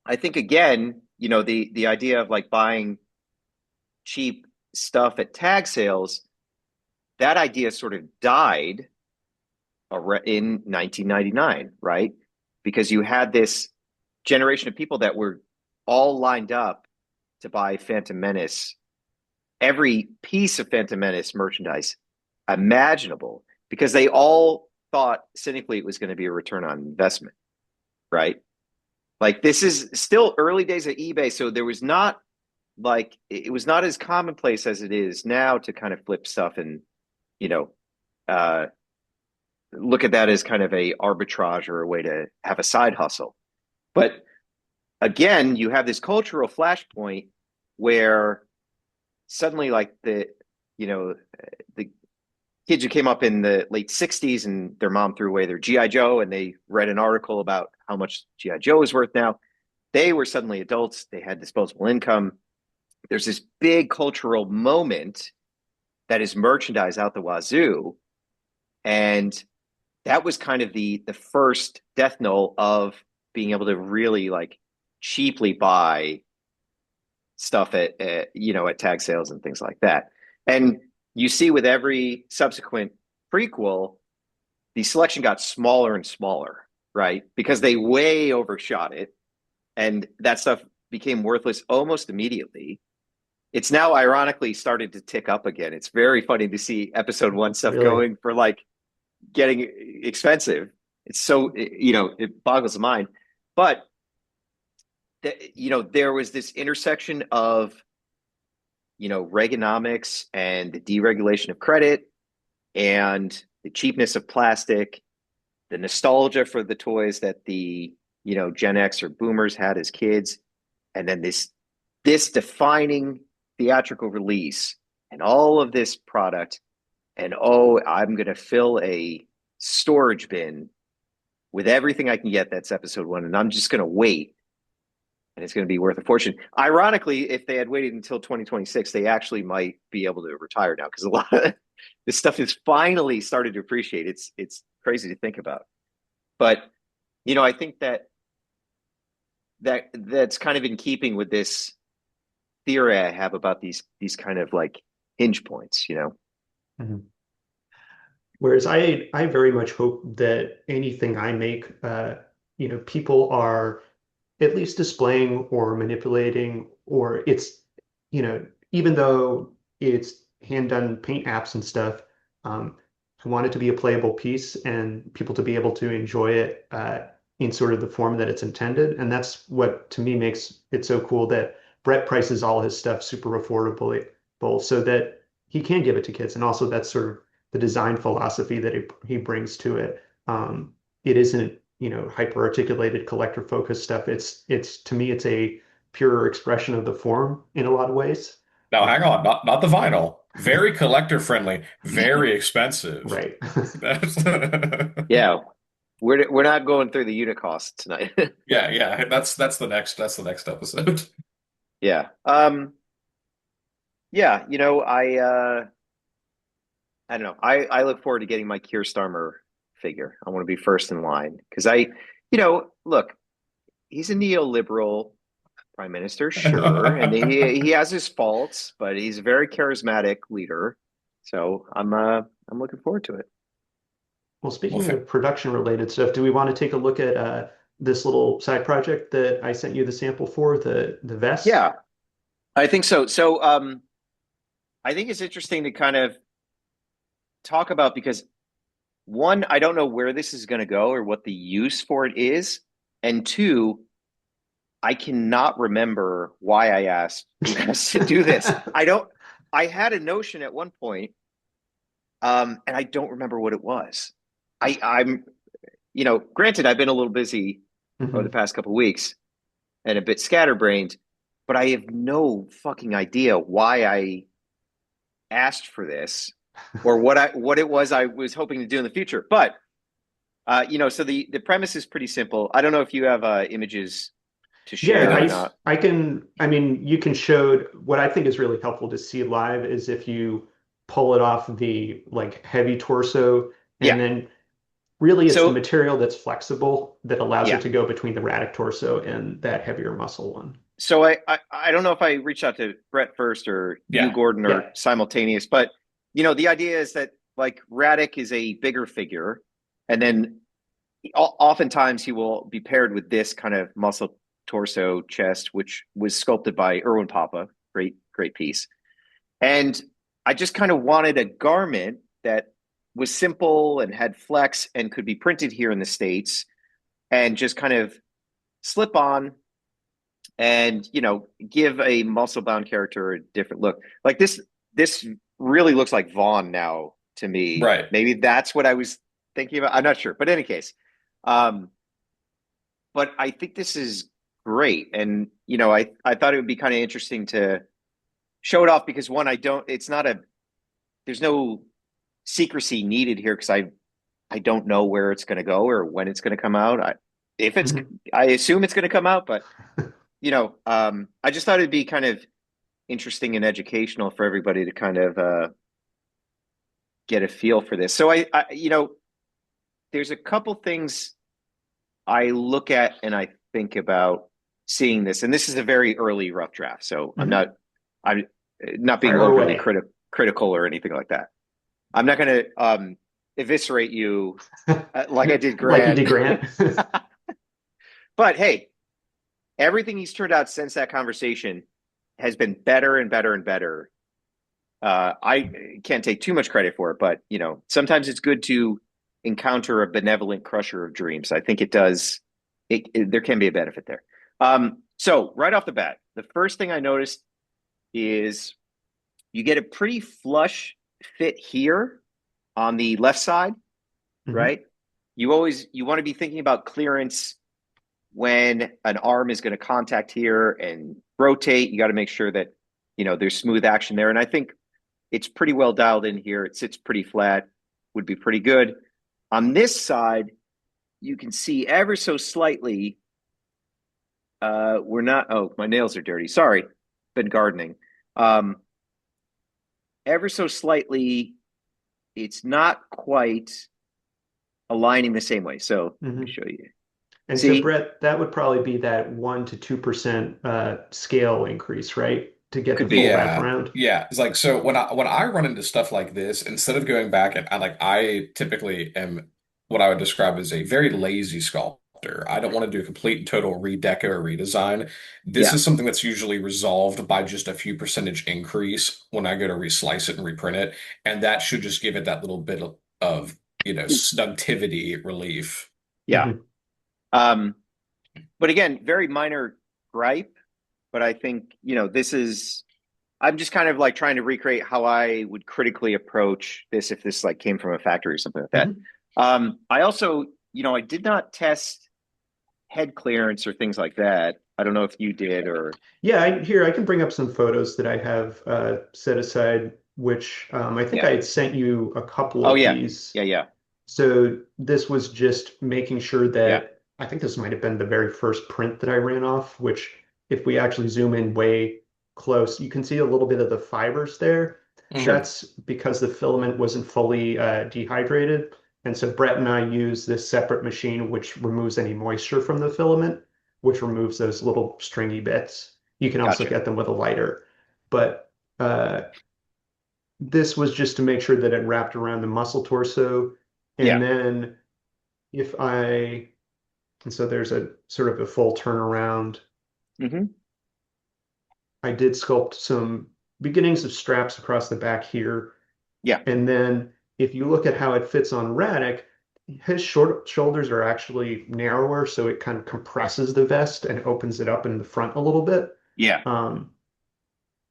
I think again, the idea of like buying cheap stuff at tag sales, that idea sort of died in 1999, right? Because you had this generation of people that were all lined up to buy Phantom Menace, every piece of Phantom Menace merchandise imaginable, because they all thought cynically it was going to be a return on investment, right? Like this is still early days of eBay, so there was not like it was not as commonplace as it is now to kind of flip stuff and you know uh, look at that as kind of a arbitrage or a way to have a side hustle. But again, you have this cultural flashpoint where suddenly, like the kids who came up in the late '60s and their mom threw away their GI Joe, and they read an article about how much GI Joe is worth now. They were suddenly adults. They had disposable income. There's this big cultural moment that is merchandise out the wazoo, and that was kind of the first death knell of being able to really like cheaply buy stuff at tag sales and things like that. And you see with every subsequent prequel, the selection got smaller and smaller, right? Because they way overshot it, and that stuff became worthless almost immediately. It's now ironically started to tick up again. It's very funny to see episode one stuff Really. going for like getting expensive. It's so it boggles the mind. But there was this intersection of Reaganomics and the deregulation of credit and the cheapness of plastic, the nostalgia for the toys that the Gen X or Boomers had as kids, and then this defining theatrical release and all of this product, and I'm going to fill a storage bin with everything I can get. That's episode one, and I'm just going to wait, and it's going to be worth a fortune. Ironically, if they had waited until 2026, they actually might be able to retire now, because a lot of this stuff is finally started to appreciate. It's crazy to think about, but I think that's kind of in keeping with this theory I have about these kind of like hinge points. Mhm. Whereas I very much hope that anything I make, people are at least displaying or manipulating, or even though it's hand done paint apps and stuff, I want it to be a playable piece and people to be able to enjoy it in sort of the form that it's intended. And that's what to me makes it so cool that Brett prices all his stuff super affordably, so that he can give it to kids. And also that's sort of the design philosophy that he brings to it. It isn't, hyper articulated collector focused stuff. It's to me, it's a pure expression of the form in a lot of ways. Now, hang Um, on, not the vinyl. Very collector friendly, very expensive. right. That's Yeah, we're not going through the unit cost tonight. yeah, yeah. That's the next episode. Yeah. Yeah, I don't know. I look forward to getting my Keir Starmer figure. I want to be first in line because look, he's a neoliberal prime minister, sure, and he has his faults, but he's a very charismatic leader. So I'm looking forward to it. Well, Well, speaking of production related stuff, do we want to take a look at this little side project that I sent you the sample for, the vest? Yeah, I think so. So I think it's interesting to kind of talk about because one, I don't know where this is going to go or what the use for it is, and two, I cannot remember why I asked you guys to do this. I don't. I had a notion at one point, and I don't remember what it was. I'm, granted, I've been a little busy over the Mhm. past couple of weeks and a bit scatterbrained, but I have no fucking idea why I asked for this or what it was I was hoping to do in the future. But so the premise is pretty simple. I don't know if you have images to Yeah, share or not. I mean, you can show what I think is really helpful to see live is if you pull it off the like heavy torso Yeah, and then really it's the So material that's flexible that allows it yeah. to go between the Radix torso and that heavier muscle one. So I don't know if I reached out to Brett first or you, Yeah. Gordon, or Yeah. simultaneous, but the idea is that like Radek is a bigger figure, and then oftentimes he will be paired with this kind of muscle torso chest, which was sculpted by Erwin Papa. Great piece. And I just kind of wanted a garment that was simple and had flex and could be printed here in the States and just kind of slip on and give a muscle bound character a different look. Like this really looks like Vaughn now to me. Right. Maybe that's what I was thinking about. I'm not sure. But in any case, um, but I think this is great. And I thought it would be kind of interesting to show it off because one, it's not a there's no secrecy needed here because I don't know where it's going to go or when it's going to come out. If it's Mhm. I assume it's going to come out, but I just thought it'd be kind of interesting and educational for everybody to kind of get a feel for this. So there's a couple things I look at and I think about seeing this, and this is a very early rough draft. So Mhm. I'm not being Fire overly away. critical or anything like that. I'm not going to eviscerate you like I did Like you Grant, did Grant. but hey, everything he's turned out since that conversation has been better and better and better. I can't take too much credit for it, but sometimes it's good to encounter a benevolent crusher of dreams. I think it does. There can be a benefit there. So right off the bat, the first thing I noticed is you get a pretty flush fit here on the left side, Mhm. right? You want to be thinking about clearance when an arm is going to contact here and rotate. You got to make sure that there's smooth action there. And I think it's pretty well dialed in here. It sits pretty flat, would be pretty good. On this side, you can see ever so slightly. We're not. Oh, my nails are dirty. Sorry, been gardening. Um, Ever so slightly, it's not quite aligning the same way. So let me Mhm. show you. And so, See, Brett, that would probably be that 1 to 2% scale increase, right? To get the could full be. Yeah. wraparound. Yeah. It's like so when I run into stuff like this, instead of going back and I typically am what I would describe as a very lazy sculptor. I don't want to do a complete and total redeco or redesign. This Yeah, is something that's usually resolved by just a few percentage increase when I go to reslice it and reprint it. And that should just give it that little bit of snugtivity relief. yeah. Mhm. Um, but again, very minor gripe. But I think this is. I'm just kind of like trying to recreate how I would critically approach this if this like came from a factory or something like that. Mhm. I also, I did not test head clearance or things like that. I don't know if you did or Yeah, here I can bring up some photos that I have set aside, which I think yeah. I had sent you a couple Oh of yeah. these. Yeah, yeah. So this was just making sure Yeah. that I think this might have been the very first print that I ran off, which if we actually zoom in way close, you can see a little bit of the fibers there. Mhm. Sure. That's because the filament wasn't fully dehydrated. And so Brett and I use this separate machine, which removes any moisture from the filament, which removes those little stringy bits. You can also Gotcha. get them with a lighter. But uh, this was just to make sure that it wrapped around the muscle torso. Yeah. And then if I, and so there's a sort of a full turnaround. Hmm. I did sculpt some beginnings of straps across the back here. Yeah. And then if you look at how it fits on Radek, his short shoulders are actually narrower, so it kind of compresses the vest and opens it up in the front a little bit. Yeah. Um,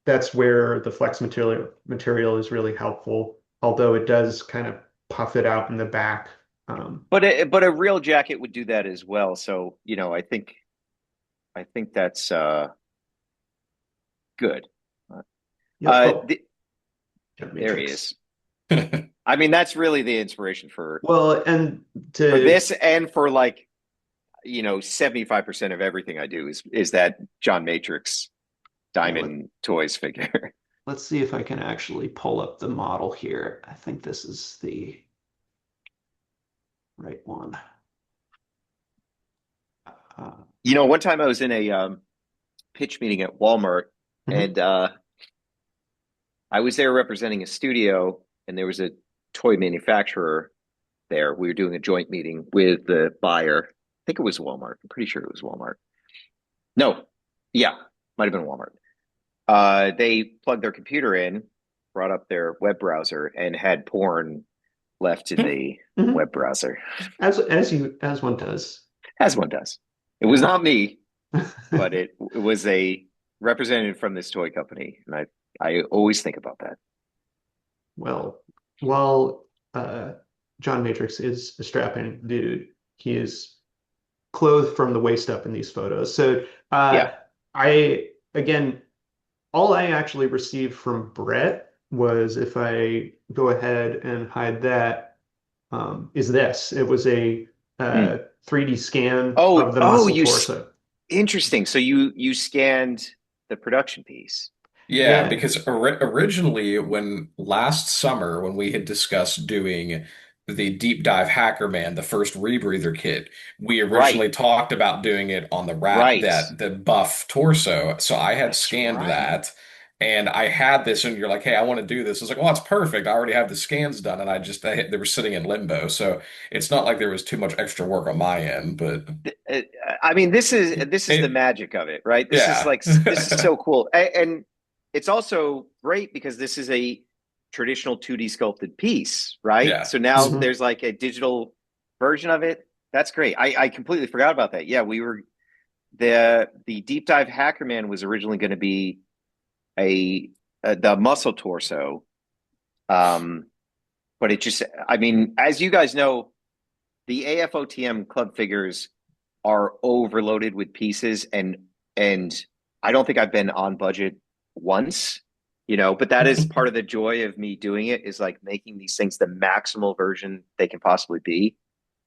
that's where the flex material is really helpful, although it does kind of puff it out in the back. But a real jacket would do that as well. So, I think that's good. Yep. Oh, The, Jet there he Matrix. is. I mean, that's really the inspiration Well, and for to this and for like 75% of everything I do is that John Matrix yeah, Diamond Toys figure. let's see if I can actually pull up the model here. I think this is the right one. One time I was in a pitch meeting at Walmart, Mhm. and I was there representing a studio, and there was a toy manufacturer there. We were doing a joint meeting with the buyer. I think it was Walmart. I'm pretty sure it was Walmart. No, yeah, might have been Walmart. They plugged their computer in, brought up their web browser, and had porn left in the Mhm. web browser, As one does. as one does. It was Yeah. not me, but it was a representative from this toy company, and I always think about that. Well, while John Matrix is a strapping dude, he is clothed from the waist up in these photos. So Yeah. I again, all I actually received from Brett was, if I go ahead and hide that, is this. It was a Hmm. 3D scan Oh, of the oh, muscle torso. interesting. So you scanned the production piece. Yeah, Yeah. because originally, when last summer, when we had discussed doing the Deep Dive Hacker Man, the first rebreather kit, we Right, originally talked about doing it on right. the buff torso. So I had That's scanned right. that, and I had this, and you're like, "Hey, I want to do this." I was like, "Well, it's perfect. I already have the scans done," and they were sitting in limbo. So it's not like there was too much extra work on my end, but Uh, I mean, this is the it, magic of it, right? This is yeah, like this is so cool, and it's also great because this is a traditional 2D sculpted piece, right? yeah. So now Mhm. there's like a digital version of it. That's great. I completely forgot about that. Yeah, we were the Deep Dive Hacker Man was originally going to be a, the muscle torso, um, but it just, I mean, as you guys know, the AFOTM club figures are overloaded with pieces, and I don't think I've been on budget once, but that is part of the joy of me doing it, is like making these things the maximal version they can possibly be.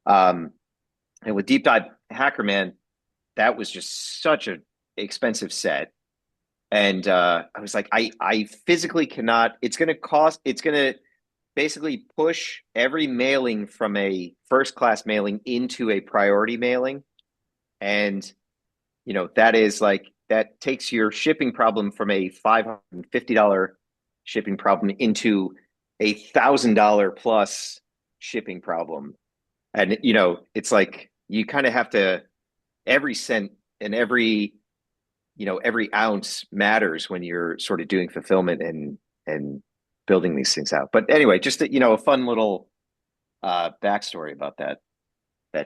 Um, and with Deep Dive Hacker Man, that was just such a expensive set. And I was like, I physically cannot, it's going to basically push every mailing from a first class mailing into a priority mailing. And, that is like, that takes your shipping problem from a $550 shipping problem into $1,000 plus shipping problem. And, it's like, you kind of have to, every cent and every ounce matters when you're sort of doing fulfillment and building these things out. But anyway, just a fun little backstory about that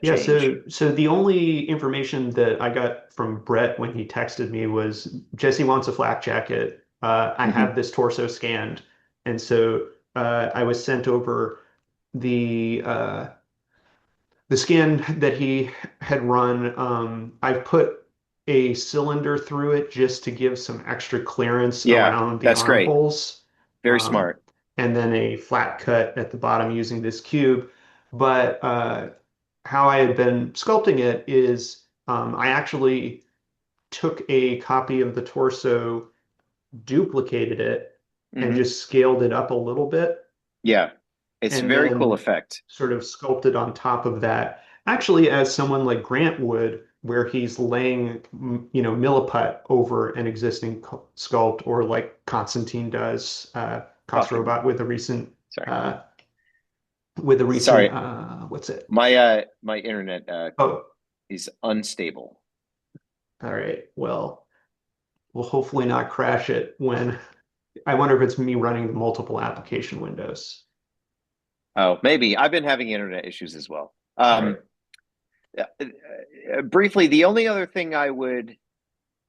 Yeah, change. so the only information that I got from Brett when he texted me was Jesse wants a flak jacket. I Hmm. have this torso scanned, and so I was sent over the uh, the scan that he had run. I've put a cylinder through it just to give some extra clearance Yeah, around the that's great. armholes, Very um, smart. and then a flat cut at the bottom using this cube. But how I had been sculpting it is I actually took a copy of the torso, duplicated it, and Hmm. just scaled it up a little bit, Yeah, it's a and very cool then effect. sort of sculpted on top of that. Actually, as someone like Grant would, where he's laying, milliput over an existing sculpt, or like Constantine does, Oh, Cost Robot sorry, uh, with a recent, sorry. what's it? My internet Oh, is unstable. all right. Well, we'll hopefully not crash it when I wonder if it's me running the multiple application windows. Oh, maybe I've been having internet issues as well. All right. Briefly, the only other thing I would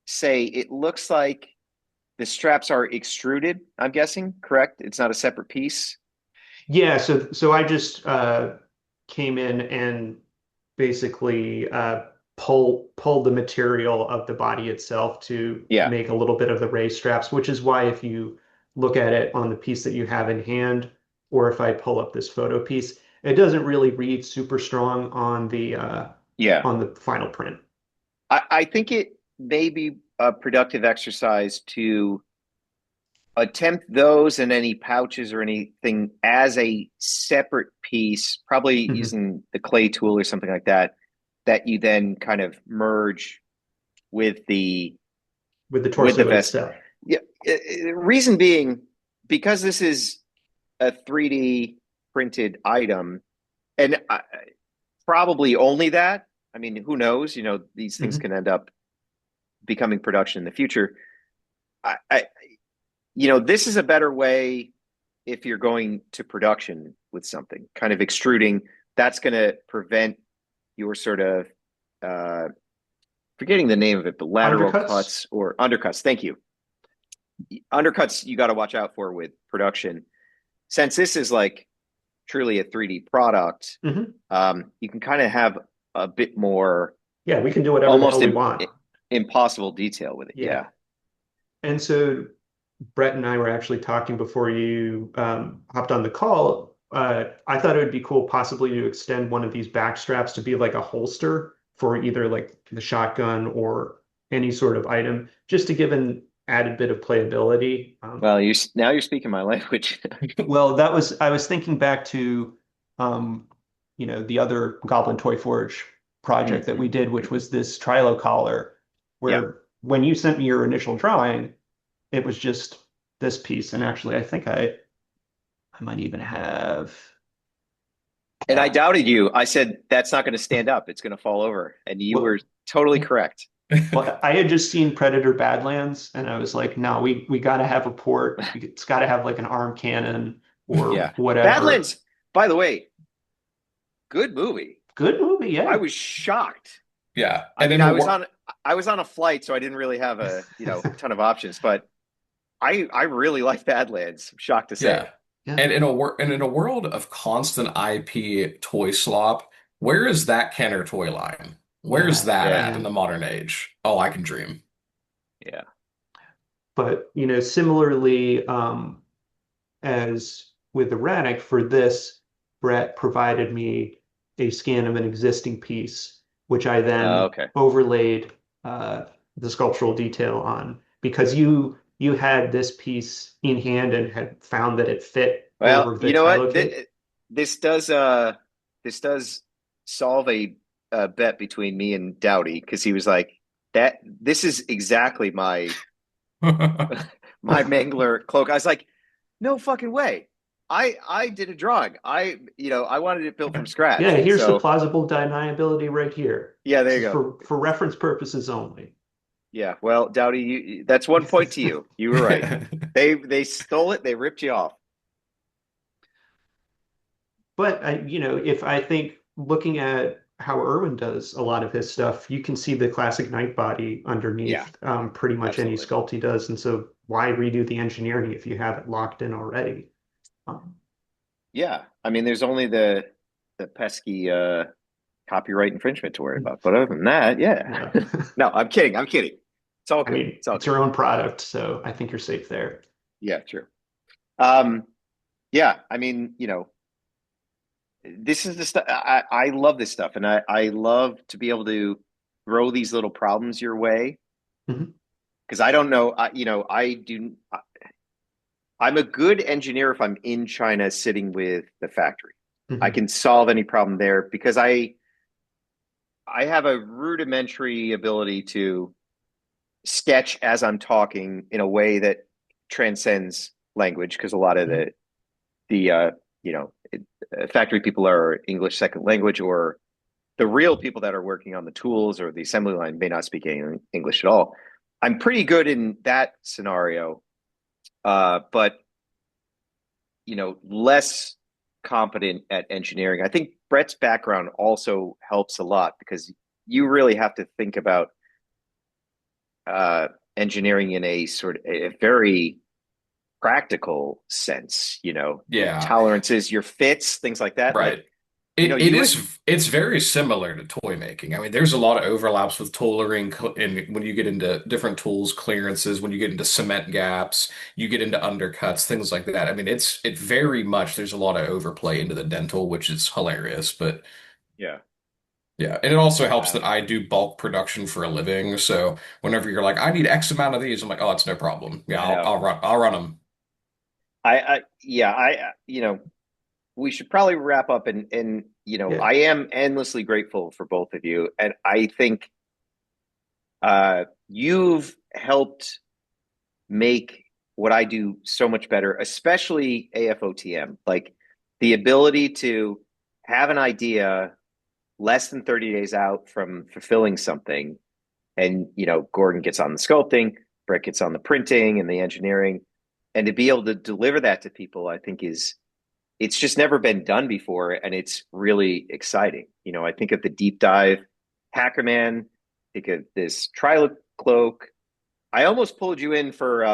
say, it looks like the straps are extruded, I'm guessing, correct? It's not a separate piece. Yeah, so I just came in and basically pulled the material of the body itself to Yeah. make a little bit of the raised straps, which is why if you look at it on the piece that you have in hand, or if I pull up this photo piece, it doesn't really read super strong Yeah. on the final print. I think it may be a productive exercise to attempt those and any pouches or anything as a separate piece, probably Mhm. using the clay tool or something like that, that you then kind of merge with the With the with the torso vest. itself. Yeah, reason being because this is a 3D printed item, and probably only that. I mean, who knows? These things Mhm. can end up becoming production in the future. I this is a better way if you're going to production with something, kind of extruding. That's going to prevent your sort of uh, forgetting the name of it, but lateral Undercuts. cuts or undercuts. Thank you. Undercuts you got to watch out for with production. Since this is like truly a 3D product, Mhm. you can kind of have a bit more Yeah, we can do whatever the hell almost we want. impossible detail with it. Yeah. Yeah. And so Brett and I were actually talking before you hopped on the call. I thought it would be cool possibly to extend one of these back straps to be like a holster for either like the shotgun or any sort of item, just to give an added bit of playability. Well, you now you're speaking my language. Well, I was thinking back to, um, the other Goblin Toy Forge project that we did, which was this Trilo collar, Yeah. where when you sent me your initial drawing, it was just this piece. And actually, I think I might even have, And I yeah. doubted you. I said, that's not going to stand up. It's going to fall over. And you were Well, totally correct. well, I had just seen Predator Badlands, and I was like, no, we got to have a port. It's got to have like an arm cannon or Yeah. whatever. Badlands, by the way, good movie. Good movie, I yeah. was shocked. Yeah. I And mean, in a war I was on a flight, so I didn't really have a ton of options, but I really like Badlands. I'm shocked to say. yeah. Yeah. And in a world of constant IP toy slop, where is that Kenner toy line? Where's Yeah, that at Yeah. in yeah. the modern age? Oh, I can dream. Yeah. But similarly, as with the Radic, for this, Brett provided me a scan of an existing piece, which I then Okay. overlaid the sculptural detail on because you had this piece in hand and had found that it fit Well, over the you know what? Trilo kit. This does this does solve a bet between me and Doughty because he was like that. This is exactly my Mangler cloak. I was like, no fucking way. I did a drawing. I wanted it built from Yeah, scratch. here's the So plausible deniability right here. yeah, there This you is go. for reference purposes only. Yeah. Well, Doughty, that's 1 point to you. You were right. They stole it. They ripped you off. But if I think looking at how Irwin does a lot of his stuff, you can see the classic Night body Yeah, underneath pretty much any absolutely. sculpt he does. And so why redo the engineering if you have it locked in already? Um, Yeah. I mean, there's only the pesky copyright infringement to worry about. But other than that, yeah. yeah. No, I'm kidding. I'm kidding. It's all I good. mean, It's all it's good. your own product, so I think you're safe there. Yeah, true. Um, yeah, I mean, this is the stuff I love this stuff, and I love to be able to throw these little problems your way Mhm. because I don't know, I'm a good engineer if I'm in China sitting with the factory. I Mhm. can solve any problem there because I have a rudimentary ability to sketch as I'm talking in a way that transcends language because a lot of Mhm. the factory people are English second language, or the real people that are working on the tools or the assembly line may not speak English at all. I'm pretty good in that scenario, but less competent at engineering. I think Brett's background also helps a lot because you really have to think about uh, engineering in a sort of a very practical sense, your Yeah, tolerances, your fits, things like that. Like, right. It you would, it's very similar to toy making. I mean, there's a lot of overlaps with tooling and when you get into different tools, clearances, when you get into cement gaps, you get into undercuts, things like that. I mean, it very much there's a lot of overplay into the dental, which is hilarious, but yeah. yeah, and it also helps that Um, I do bulk production for a living. So whenever you're like, I need X amount of these, I'm like, oh, it's no problem. Yeah, I know. I'll run them. we should probably wrap up and Yeah, I am endlessly grateful for both of you. And I think you've helped make what I do so much better, especially AFOTM. Like the ability to have an idea less than 30 days out from fulfilling something. And, Gordon gets on the sculpting, Brett gets on the printing and the engineering. And to be able to deliver that to people, I think it's just never been done before. And it's really exciting. I think of the deep dive Hackerman, think of this Trilog cloak. I almost pulled you in for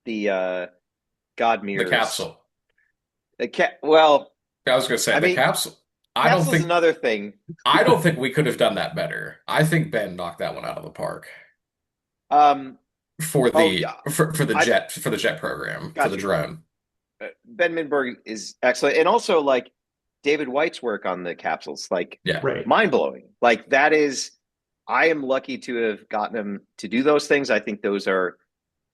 the God The mirrors. capsule. Well, I was going to say I the mean, capsule. I don't capsule's think another thing. I don't think we could have done that better. I think Ben knocked that one out of the park Um, for oh the yeah, I for the jet program for got the you. drone. Ben Midberg is excellent, and also like David White's work on the capsules, like Yeah. right. mind blowing. Like that is, I am lucky to have gotten him to do those things. I think those are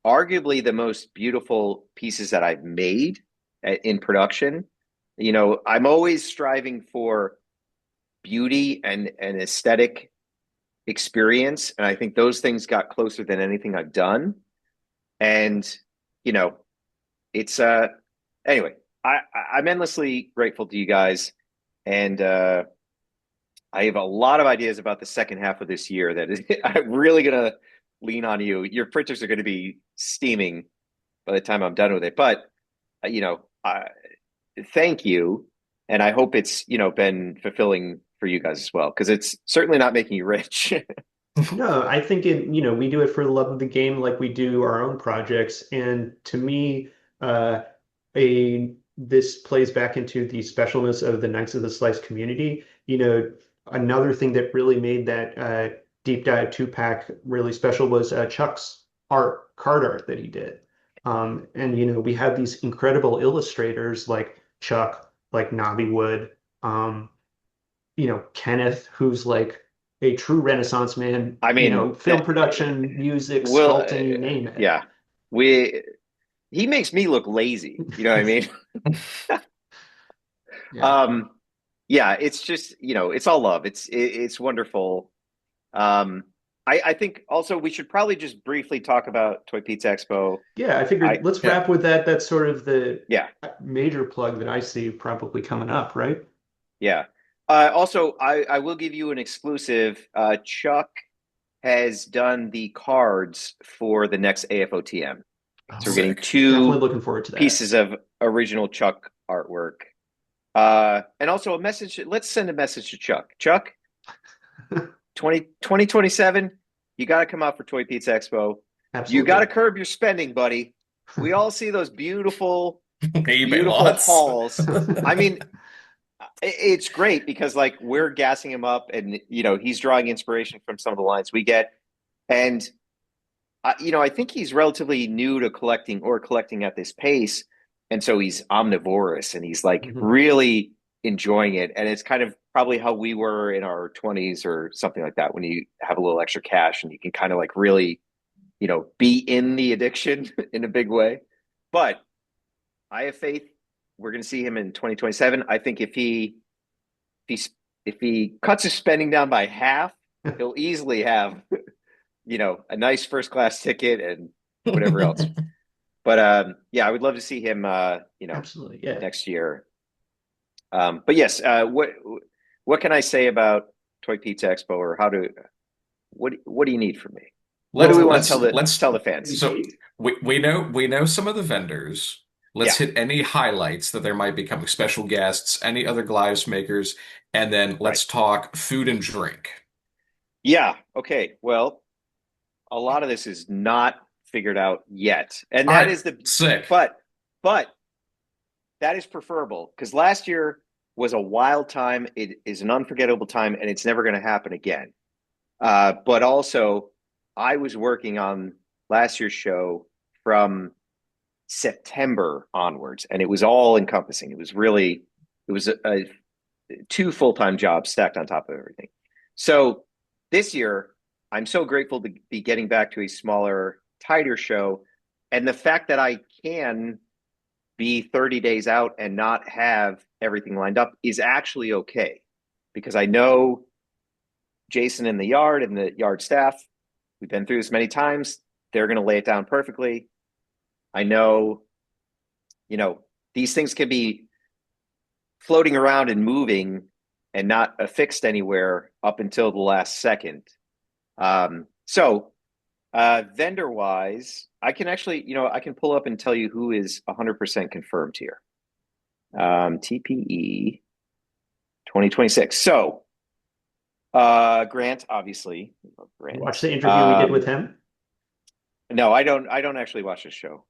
arguably the most beautiful pieces that I've made in production. I'm always striving for beauty and aesthetic experience, and I think those things got closer than anything I've done. And you know, it's anyway. I'm endlessly grateful to you guys, and I have a lot of ideas about the second half of this year that is, I'm really gonna lean on you. Your printers are going to be steaming by the time I'm done with it. But thank you, and I hope it's been fulfilling for you guys as well because it's certainly not making you rich. No, I think we do it for the love of the game like we do our own projects. And to me, uh, this plays back into the specialness of the Knights of the Slice community. Another thing that really made that deep dive two-pack really special was Chuck's card art that he did. And we have these incredible illustrators like Chuck, like Navi Wood, um, Kenneth, who's like a true Renaissance man, I mean, film production, music, will sculpting, you name it. yeah, we he makes me look lazy. You know what I mean? Yeah. um, yeah, it's just it's all love. It's wonderful. Um, I think also we should probably just briefly talk about Toy Pizza Expo. Yeah, I I figured let's Yeah. wrap with that. That's sort of the Yeah, major plug that I see probably coming up, right? yeah. Also, I will give you an exclusive. Chuck has done the cards for the next AFOTM. So we're Oh, getting Sick. definitely two looking forward to that. pieces of original Chuck artwork. And also a message. Let's send a message to Chuck. Chuck, 2027, you got to come out for Toy Pizza Expo. You got to Absolutely. curb your spending, buddy. We all see those beautiful, eBay beautiful lots. hauls. I mean, it's great because like we're gassing him up and he's drawing inspiration from some of the lines we get. And I think he's relatively new to collecting or collecting at this pace. And so he's omnivorous and he's like Mhm. really enjoying it. And it's kind of probably how we were in our 20s or something like that when you have a little extra cash and you can kind of like really, be in the addiction in a big way. But I have faith we're going to see him in 2027. I think if he if he cuts his spending down by half, he'll easily have a nice first class ticket and whatever else. But yeah, I would love to see him Absolutely. Yeah. next year. But yes, what can I say about Toy Pizza Expo or what do you need from me? What do Let's we want to let's let's tell the fans? so we know some of the vendors. Let's Yeah. hit any highlights that there might be coming, special guests, any other glass makers, and then Right. let's talk food and drink. Yeah. Okay. Well, a lot of this is not figured out yet. And All that right, is sick. but that is preferable because last year was a wild time. It is an unforgettable time and it's never going to happen again. But also, I was working on last year's show from September onwards, and it was all encompassing. It was a two full-time jobs stacked on top of everything. So this year, I'm so grateful to be getting back to a smaller, tighter show. And the fact that I can be 30 days out and not have everything lined up is actually okay, because I know Jason in the yard and the yard staff, we've been through this many times. They're going to lay it down perfectly. I know, these things can be floating around and moving and not affixed anywhere up until the last second. So vendor wise, I can actually, I can pull up and tell you who is 100% confirmed here. TPE 2026. So, Grant, obviously. Grant. Watch the interview we did with him. No, I don't actually watch this show.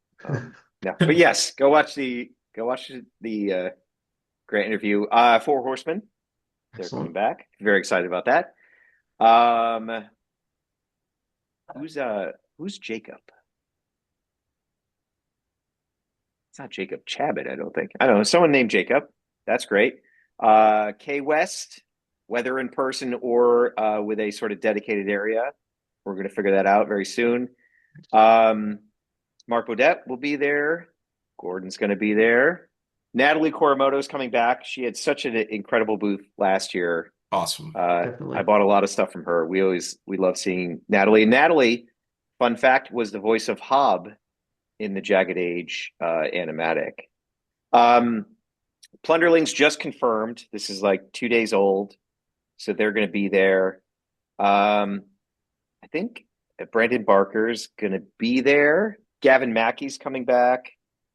No, but yes, go watch the Grant interview. Four Horsemen. They're coming back. Very excited about that. Who's Jacob? It's not Jacob Chabot, I don't think. I don't know. Someone named Jacob. That's great. K West, whether in person or with a sort of dedicated area. We're going to figure that out very soon. Marc Beaudette will be there. Gordon's going to be there. Natalie Koromoto is coming back. She had such an incredible booth last year. Awesome. I bought a lot of stuff from her. We love seeing Natalie. And Natalie, fun fact, was the voice of Hob in the Jagged Age animatic. Plunderlings just confirmed. This is like 2 days old, so they're going to be there. I think Brandon Barker's going to be there. Gavin Mackey's coming back.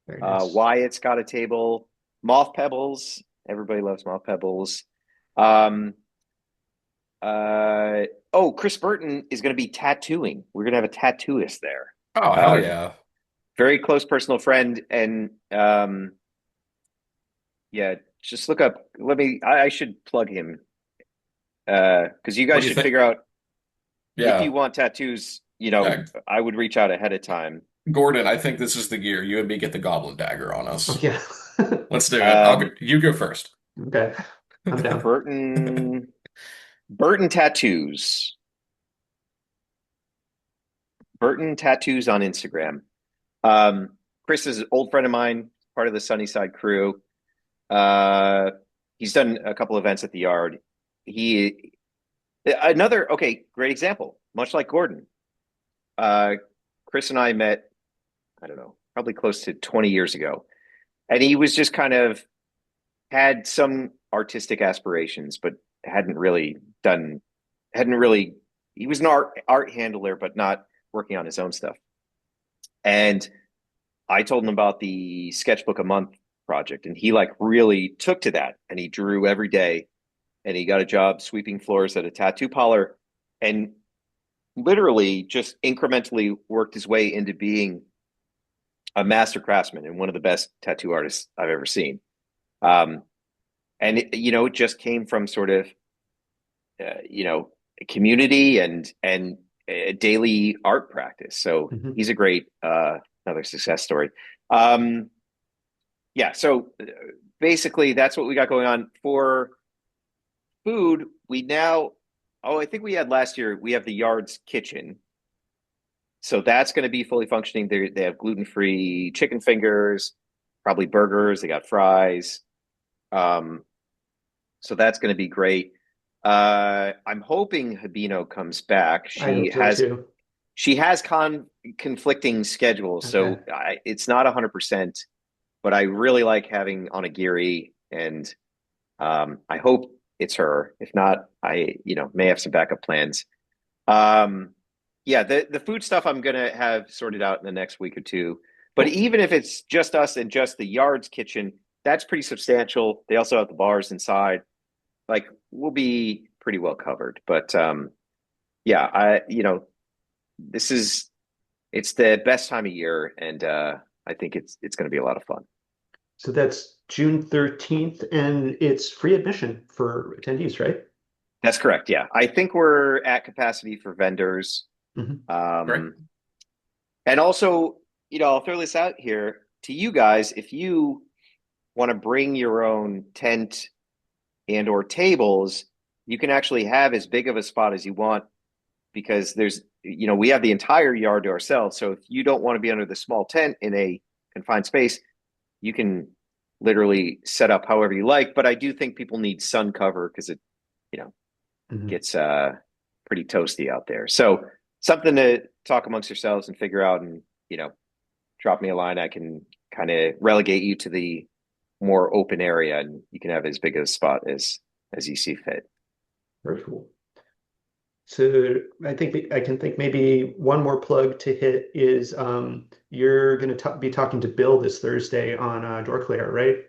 Nice. Wyatt's got a table. Moth Pebbles. Everybody loves Moth Pebbles. Chris Burton is going to be tattooing. We're going to have a tattooist there. Oh, hell yeah. Very close personal friend. And just look up. I should plug him. Because you guys should figure out if you want tattoos, I would reach out ahead of time. Gordon, I think this is the gear. You and me get the Goblin Dagger on us. Oh, yeah. Let's do it. You go first. Okay. I'm down. Burton Tattoos. Burton Tattoos on Instagram. Chris is an old friend of mine, part of the Sunnyside crew. He's done a couple events at the yard. Great example, much like Gordon. Chris and I met, I don't know, probably close to 20 years ago. And he was just kind of had some artistic aspirations, but he was an art handler, but not working on his own stuff. And I told him about the sketchbook a month project, and he really took to that, and he drew every day, and he got a job sweeping floors at a tattoo parlor, and literally just incrementally worked his way into being a master craftsman and one of the best tattoo artists I've ever seen. And it just came from sort of, community and a daily art practice. So he's a great, another success story. So basically that's what we got going on for food. I think we had last year, we have the Yard's Kitchen. So that's going to be fully functioning. They have gluten-free chicken fingers, probably burgers. They got fries. So that's going to be great. I'm hoping Habino comes back. She has conflicting schedules, so it's not 100%. But I really like having Onagiri, and I hope it's her. If not, I may have some backup plans. The food stuff I'm gonna have sorted out in the next week or two. But even if it's just us and just the Yard's Kitchen, that's pretty substantial. They also have the bars inside. We'll be pretty well covered. But it's the best time of year, and I think it's going to be a lot of fun. So that's June 13th, and it's free admission for attendees, right? That's correct. Yeah, I think we're at capacity for vendors. Great. And also, I'll throw this out here to you guys. If you want to bring your own tent and or tables, you can actually have as big of a spot as you want because we have the entire yard to ourselves. So if you don't want to be under the small tent in a confined space, you can literally set up however you like. But I do think people need sun cover because it, Mhm. gets pretty toasty out there. So something to talk amongst yourselves and figure out, and drop me a line. I can kind of relegate you to the more open area, and you can have as big a spot as you see fit. Very cool. So I think I can think maybe one more plug to hit is you're going to be talking to Bill this Thursday on Door Clear, right?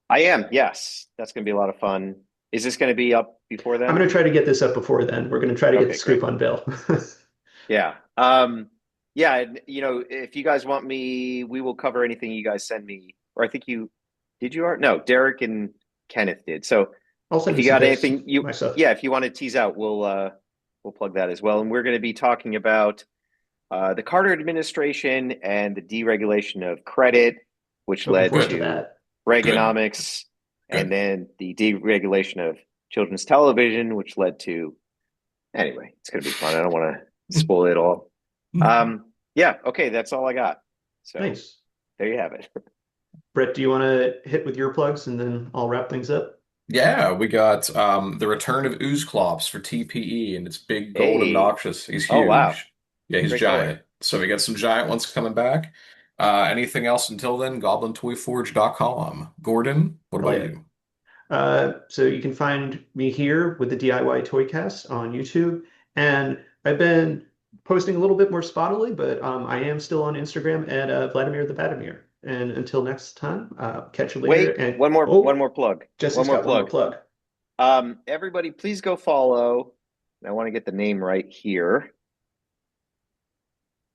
I am, yes. That's going to be a lot of fun. Is this going to be up before I'm then? going to try to get this up before then. We're going to try to get the Okay, scoop great. on Bill. Yeah. Yeah, and, if you guys want me, we will cover anything you guys send me. Or I think did you? No, Derek and Kenneth did. So I'll send if you you some got bits anything myself. yeah, if you want to tease out, we'll plug that as well. And we're going to be talking about the Carter administration and the deregulation of credit, which Looking led forward to Good, to that. good, Reaganomics, and good. then the deregulation of children's television, which led to, anyway, it's going to be fun. I don't want to spoil it all. Yeah, okay, that's all I got. So Nice. there you have it. Brett, do you want to hit with your plugs and then I'll wrap things up? Yeah, we got the return of Oozclops for TPE, and it's big, gold, Hey, obnoxious. He's oh wow, huge. Yeah, he's great color. giant. So we got some giant ones coming back. Anything else until then? GoblinToyForge.com. Gordon, what Hell about yeah. you? So you can find me here with the DIY ToyCast on YouTube, and I've been posting a little bit more spottily, but I am still on Instagram at Vladimir the Batimir. And until next time, catch you later. Wait, And one oh, more plug. One Jesse's more got one more plug. plug. Everybody, please go follow. I want to get the name right here.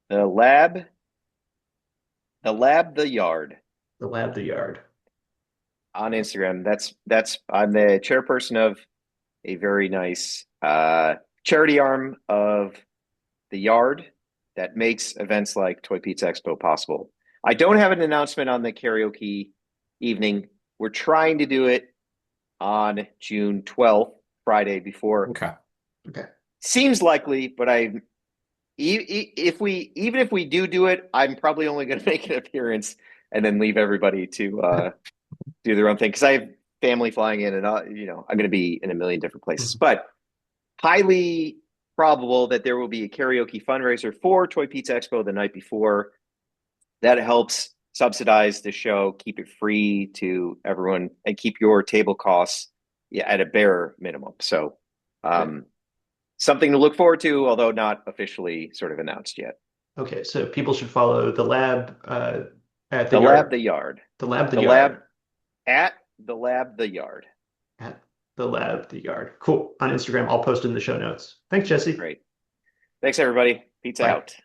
The lab, the yard The Lab, the Yard. on Instagram. That's I'm the chairperson of a very nice charity arm of the yard that makes events like Toy Pizza Expo possible. I don't have an announcement on the karaoke evening. We're trying to do it on June 12th, Friday before. Okay. Okay. Seems likely, but even if we do it, I'm probably only going to make an appearance and then leave everybody to do their own thing because I have family flying in, and I'm going to be in a million different places. But highly probable that there will be a karaoke fundraiser for Toy Pizza Expo the night before. That helps subsidize the show, keep it free to everyone, and keep your table costs at a bare minimum. So, Okay. something to look forward to, although not officially sort of announced yet. Okay. So people should follow the lab at the The Lab, yard. the Yard. The Lab, the The Yard. Lab at the Lab, the Yard. At the Lab, the Yard. Cool. On Instagram, I'll post in the show notes. Thanks, Jesse. Great. Thanks, everybody. Pizza Bye. out.